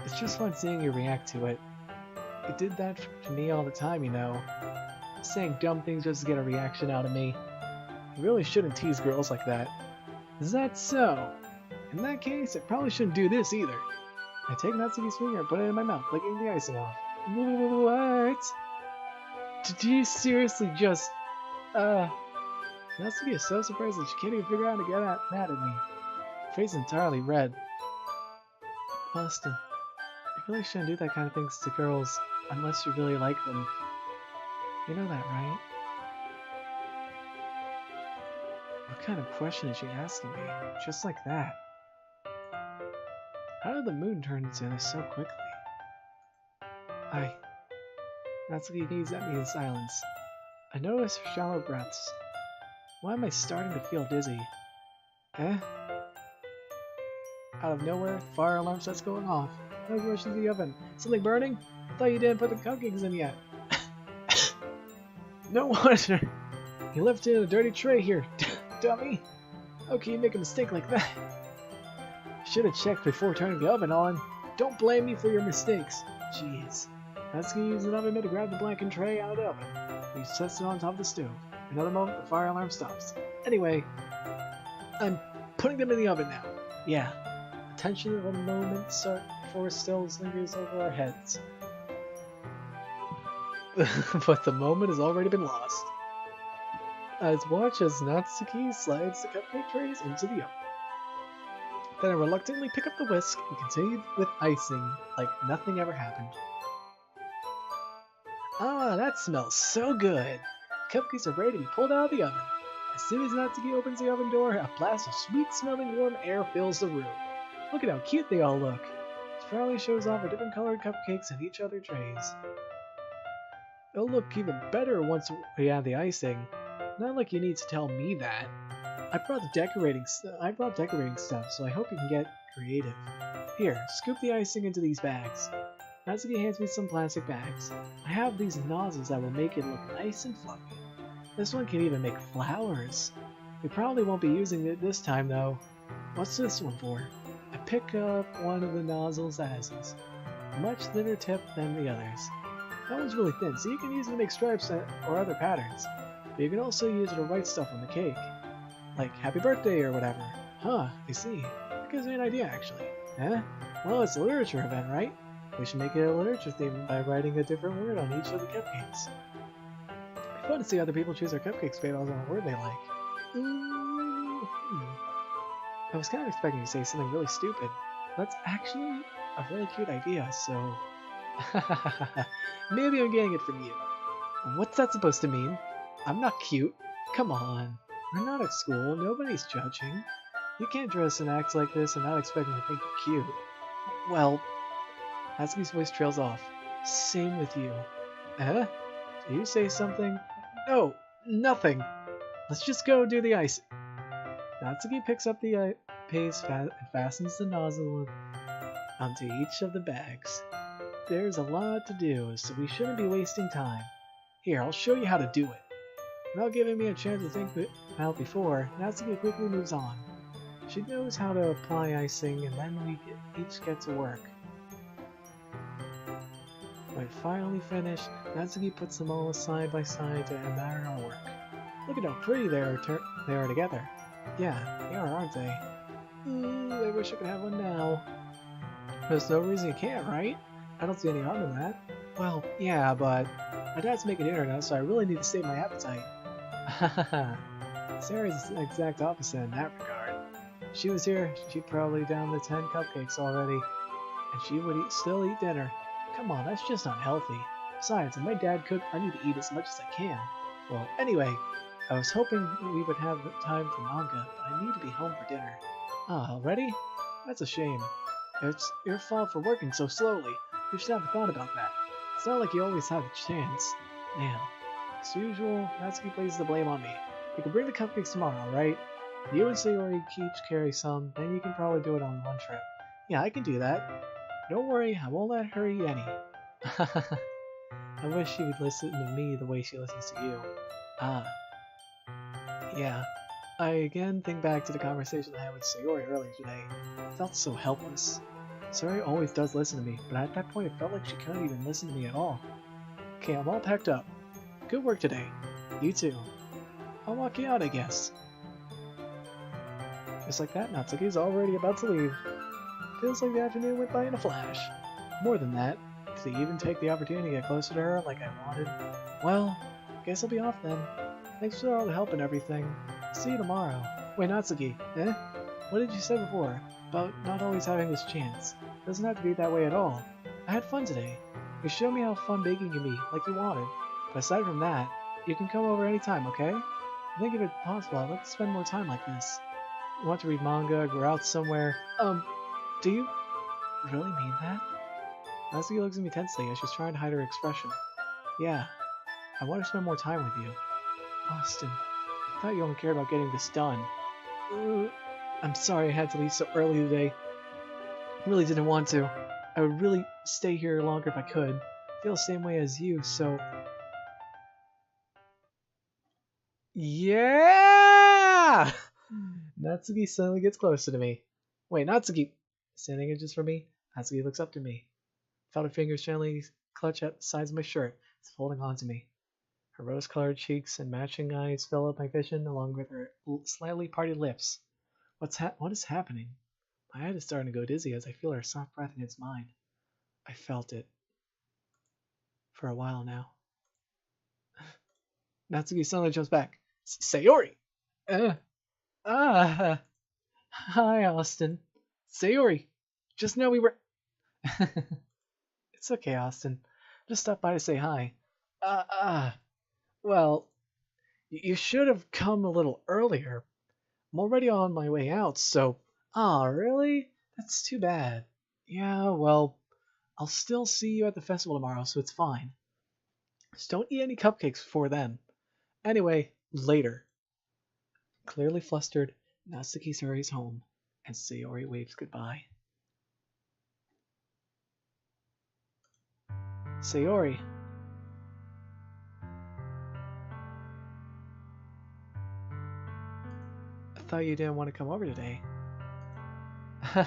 It's just fun seeing you react to it. You did that to me all the time, you know. Saying dumb things just to get a reaction out of me. You really shouldn't tease girls like that. Is that so? In that case, I probably shouldn't do this either. I take Natsuki's finger and put it in my mouth, licking the icing off. What? Did you seriously just... Natsuki is so surprised that she can't even figure out how to get mad at me. Her face is entirely red. Austin, you really shouldn't do that kind of things to girls unless you really like them. You know that, right? What kind of question is she asking me? Just like that. How did the moon turn into this so quickly? Natsuki gazed at me in silence. I noticed her shallow breaths. Why am I starting to feel dizzy? Eh? Out of nowhere, the fire alarm starts going off. I rush into the oven. Something burning? I thought you didn't put the cupcakes in yet. No wonder! You left it in a dirty tray here, dummy! How can you make a mistake like that? Should have checked before turning the oven on. Don't blame me for your mistakes. Jeez. Natsuki used an oven mitt to grab the blackened tray out of the oven. He sets it on top of the stove. Another moment, the fire alarm stops. Anyway, I'm putting them in the oven now. Yeah. The tension of a moment before still lingers over our heads. But the moment has already been lost. I watch as Natsuki slides the cupcake trays into the oven. Then I reluctantly pick up the whisk and continue with icing like nothing ever happened. Ah, that smells so good! Cupcakes are ready to be pulled out of the oven. As soon as Natsuki opens the oven door, a blast of sweet-smelling warm air fills the room. Look at how cute they all look. She proudly shows off her different colored cupcakes in each other trays. It'll look even better once we have the icing. Not like you need to tell me that. I brought decorating stuff, so I hope you can get creative. Here, scoop the icing into these bags. Natsuki hands me some plastic bags. I have these nozzles that will make it look nice and fluffy. This one can even make flowers. We probably won't be using it this time though. What's this one for? I pick up one of the nozzles that has this much thinner tip than the others. That one's really thin, so you can use it to make stripes or other patterns. But you can also use it to write stuff on the cake. Like, happy birthday or whatever. Huh, I see. That gives me an idea, actually. Eh? Well, it's a literature event, right? We should make it a literature theme by writing a different word on each of the cupcakes. It's fun to see other people choose their cupcakes based on a word they like. I was kind of expecting you to say something really stupid. That's actually a really cute idea, so... Maybe I'm getting it from you. What's that supposed to mean? I'm not cute. Come on. We're not at school. Nobody's judging. You can't dress and act like this and not expect me to think you're cute. Well... Natsuki's voice trails off. Same with you. Eh? Did you say something? No, nothing. Let's just go do the icing. Natsuki picks up the paste and fastens the nozzle onto each of the bags. There's a lot to do, so we shouldn't be wasting time. Here, I'll show you how to do it. Without giving me a chance to think out before, Natsuki quickly moves on. She knows how to apply icing, and then we each get to work. When finally finished, Natsuki puts them all side by side to admire our work. Look at how pretty they are together. Yeah, they are, aren't they? Ooh, I wish I could have one now. There's no reason you can't, right? I don't see any harm in that. Well, yeah, but my dad's making dinner now, so I really need to save my appetite. Sarah's the exact opposite in that regard. If she was here, she'd probably down the 10 cupcakes already, and she would still eat dinner. Come on, that's just unhealthy. Besides, if my dad cooked, I need to eat as much as I can. Well, anyway, I was hoping we would have time for manga, but I need to be home for dinner. Ah, already? That's a shame. It's your fault for working so slowly. You should have thought about that. It's not like you always have a chance. Man. As usual, Natsuki places the blame on me. You can bring the cupcakes tomorrow, right? You and Sayori each carry some, then you can probably do it on one trip. Yeah, I can do that. Don't worry, I won't let her eat any. I wish she would listen to me the way she listens to you. Ah. Yeah. I again think back to the conversation I had with Sayori earlier today. I felt so helpless. Sayori always does listen to me, but at that point it felt like she couldn't even listen to me at all. Okay, I'm all packed up. Good work today. You too. I'll walk you out, I guess. Just like that, Natsuki's already about to leave. Feels like the afternoon went by in a flash. More than that, to even take the opportunity to get closer to her like I wanted. Well, guess I'll be off then. Thanks for all the help and everything. See you tomorrow. Wait, Natsuki, eh? What did you say before about not always having this chance? Doesn't have to be that way at all. I had fun today. You showed me how fun baking can be, like you wanted. But aside from that, you can come over anytime, okay? I think if it's possible, I'd like to spend more time like this. You want to read manga, go out somewhere. Do you really mean that? Natsuki looks at me tensely as she's trying to hide her expression. Yeah, I want to spend more time with you. Austin, I thought you only cared about getting this done. I'm sorry I had to leave so early today. I really didn't want to. I would really stay here longer if I could. I feel the same way as you, so... Yeah! Natsuki suddenly gets closer to me. Wait, Natsuki! Standing inches from me, Natsuki looks up to me. Felt her fingers gently clutch at the sides of my shirt, as holding on to me. Her rose-colored cheeks and matching eyes fill up my vision, along with her slightly parted lips. What is happening? My head is starting to go dizzy as I feel her soft breath against mine. I felt it. For a while now. Natsuki suddenly jumps back. Sayori! Hi, Austin. Sayori! Just know we were... It's okay, Austin. Just stopped by to say hi. Well, you should have come a little earlier. I'm already on my way out, so... Aw, really? That's too bad. Yeah, well, I'll still see you at the festival tomorrow, so it's fine. Just don't eat any cupcakes before then. Anyway, later. Clearly flustered, Natsuki hurries home, and Sayori waves goodbye. Sayori. I thought you didn't want to come over today.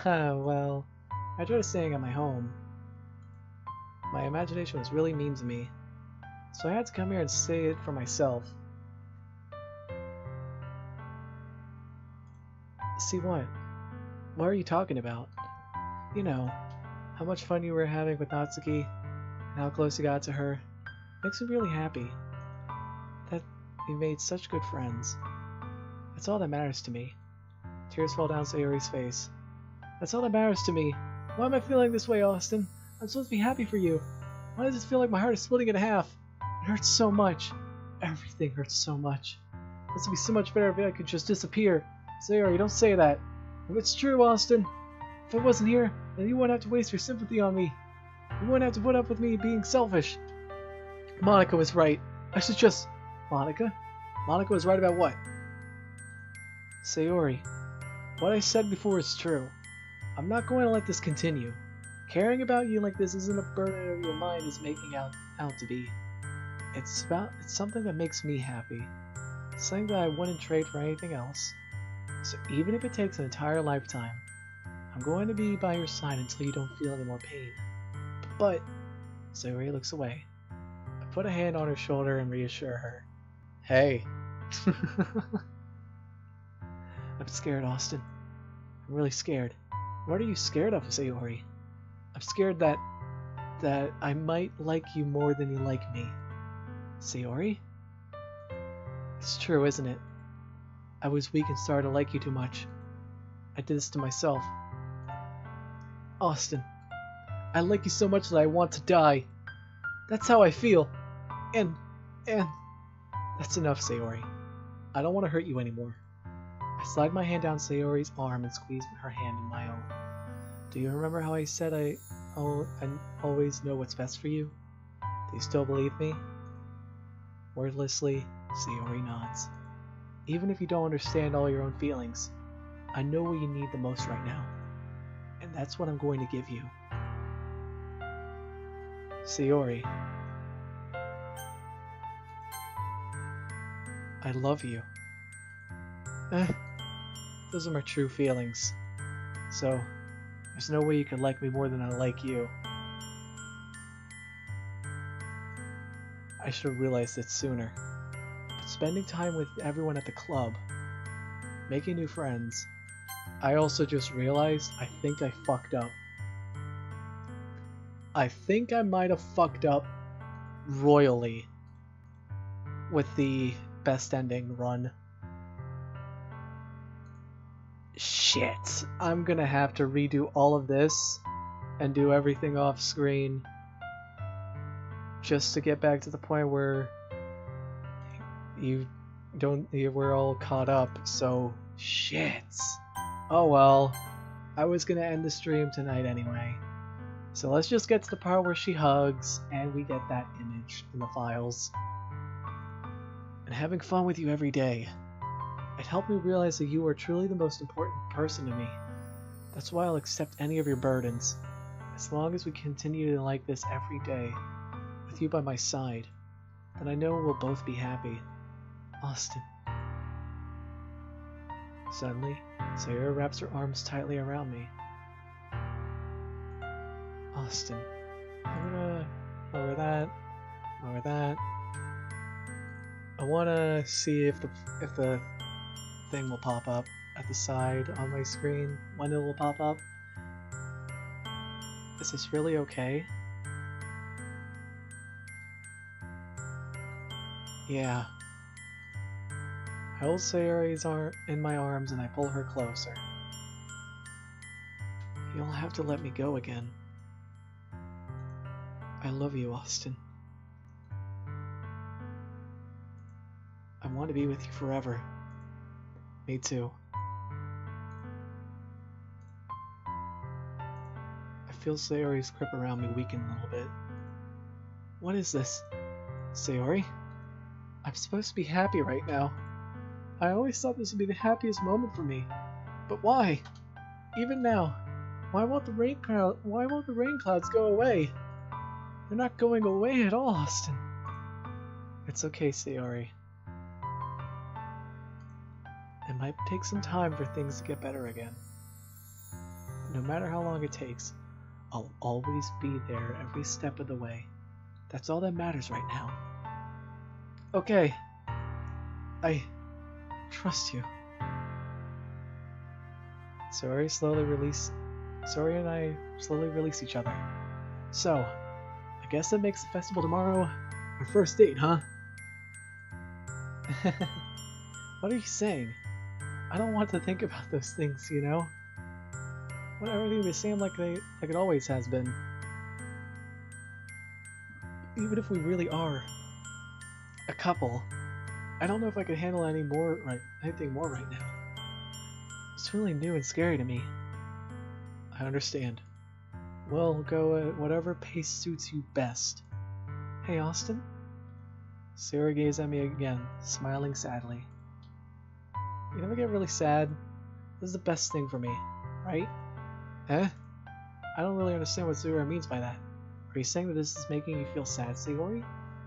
Well, I tried staying at my home. My imagination was really mean to me, so I had to come here and say it for myself. See what? What are you talking about? You know, how much fun you were having with Natsuki, and how close you got to her. Makes me really happy. That we made such good friends. That's all that matters to me. Tears fall down Sayori's face. That's all that matters to me. Why am I feeling this way, Austin? I'm supposed to be happy for you. Why does it feel like my heart is splitting in half? It hurts so much. Everything hurts so much. This would be so much better if I could just disappear. Sayori, don't say that. If it's true, Austin, if I wasn't here, then you wouldn't have to waste your sympathy on me. You wouldn't have to put up with me being selfish. Monica was right. I should just... Monica? Monica was right about what? Sayori, what I said before is true. I'm not going to let this continue. Caring about you like this isn't a burden your mind is making out to be. It's something that makes me happy. Something that I wouldn't trade for anything else. So even if it takes an entire lifetime, I'm going to be by your side until you don't feel any more pain. But, Sayori looks away. I put a hand on her shoulder and reassure her. Hey. I'm scared, Austin. I'm really scared. What are you scared of, Sayori? I'm scared that I might like you more than you like me. Sayori? It's true, isn't it? I was weak and started to like you too much. I did this to myself. Austin, I like you so much that I want to die. That's how I feel. And... That's enough, Sayori. I don't want to hurt you anymore. I slide my hand down Sayori's arm and squeeze her hand in my own. Do you remember how I said I always know what's best for you? Do you still believe me? Wordlessly, Sayori nods. Even if you don't understand all your own feelings, I know what you need the most right now. And that's what I'm going to give you. Sayori. I love you. Those are my true feelings. So, there's no way you could like me more than I like you. I should have realized it sooner. But spending time with everyone at the club, making new friends, I also just realized I think I fucked up. I think I might have fucked up royally with the best ending run. Shit, I'm gonna have to redo all of this and do everything off screen just to get back to the point where we're all caught up. So shit. Oh well, I was gonna end the stream tonight anyway. So let's just get to the part where she hugs and we get that image in the files. And having fun with you every day. It helped me realize that you are truly the most important person to me. That's why I'll accept any of your burdens. As long as we continue to like this every day, with you by my side, then I know we'll both be happy. Austin. Suddenly, Sayori wraps her arms tightly around me. Austin. I'm gonna lower that. I wanna see if the thing will pop up at the side on my screen when it will pop up. Is this really okay? Yeah. I hold Sayori's arm in my arms and I pull her closer. You'll have to let me go again. I love you, Austin. I want to be with you forever. Me too. I feel Sayori's grip around me weaken a little bit. What is this? Sayori? I'm supposed to be happy right now. I always thought this would be the happiest moment for me. But why? Even now, why won't the rain clouds go away? They're not going away at all, Austin. It's okay, Sayori. It might take some time for things to get better again. No matter how long it takes, I'll always be there every step of the way. That's all that matters right now. Okay. I trust you. Sayori and I slowly release each other. So, I guess that makes the festival tomorrow our first date, huh? What are you saying? I don't want to think about those things, you know? I want everything to be the same like it always has been. Even if we really are a couple, I don't know if I could handle anything more right now. It's really new and scary to me. I understand. We'll go at whatever pace suits you best. Hey, Austin? Sarah gazed at me again, smiling sadly. You never get really sad. This is the best thing for me, right? Eh? I don't really understand what Sayori means by that. Are you saying that this is making you feel sad, Sayori?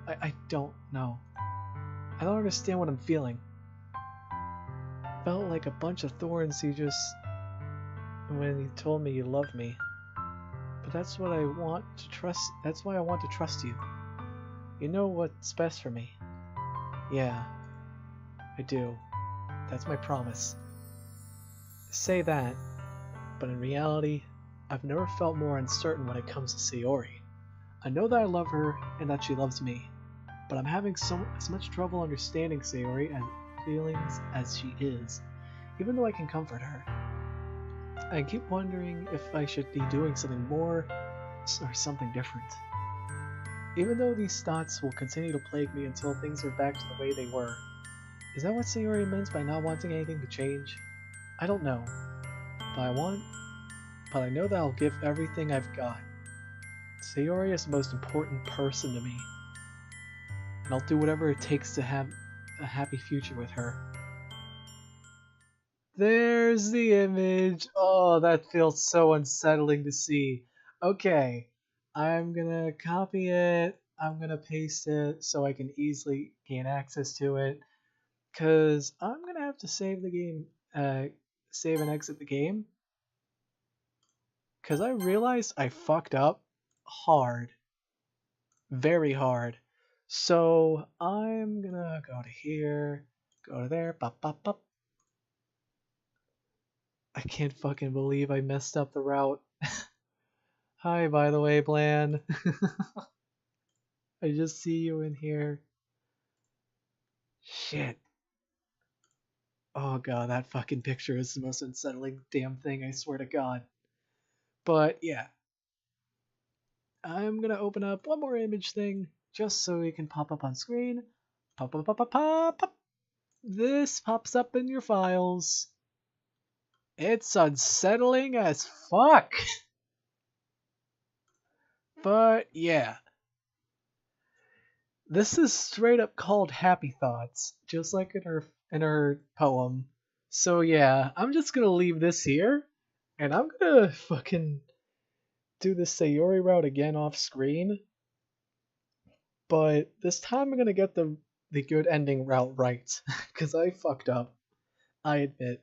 I don't know. I don't understand what I'm feeling. Felt like a bunch of thorns when you told me you loved me. But that's what I want to trust. That's why I want to trust you. You know what's best for me. Yeah, I do. That's my promise. Say that, but in reality, I've never felt more uncertain when it comes to Sayori. I know that I love her and that she loves me, but I'm having as much trouble understanding Sayori and feelings as she is, even though I can comfort her. I keep wondering if I should be doing something more or something different. Even though these thoughts will continue to plague me until things are back to the way they were. Is that what Sayori meant by not wanting anything to change? I don't know, but I know that I'll give everything I've got. Sayori is the most important person to me, and I'll do whatever it takes to have a happy future with her. There's the image. Oh, that feels so unsettling to see. Okay, I'm gonna copy it. I'm gonna paste it so I can easily gain access to it. Because I'm going to have to save the game, save and exit the game. Because I realized I fucked up hard. Very hard. So I'm going to go to here, go to there, bop, bop, bop. I can't fucking believe I messed up the route. Hi, by the way, Bland. I just see you in here. Shit. Oh god, that fucking picture is the most unsettling damn thing, I swear to god. But yeah, I'm gonna open up one more image thing just so it can pop up on screen. Pop, pop, pop, pop, pop, pop. This pops up in your files. It's unsettling as fuck. But yeah. This is straight up called Happy Thoughts, just like in her poem. So yeah, I'm just gonna leave this here, and I'm gonna fucking do the Sayori route again off screen. But this time I'm gonna get the good ending route right, cause I fucked up. I admit,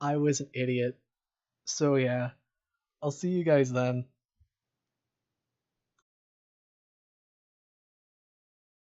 I was an idiot. So yeah, I'll see you guys then.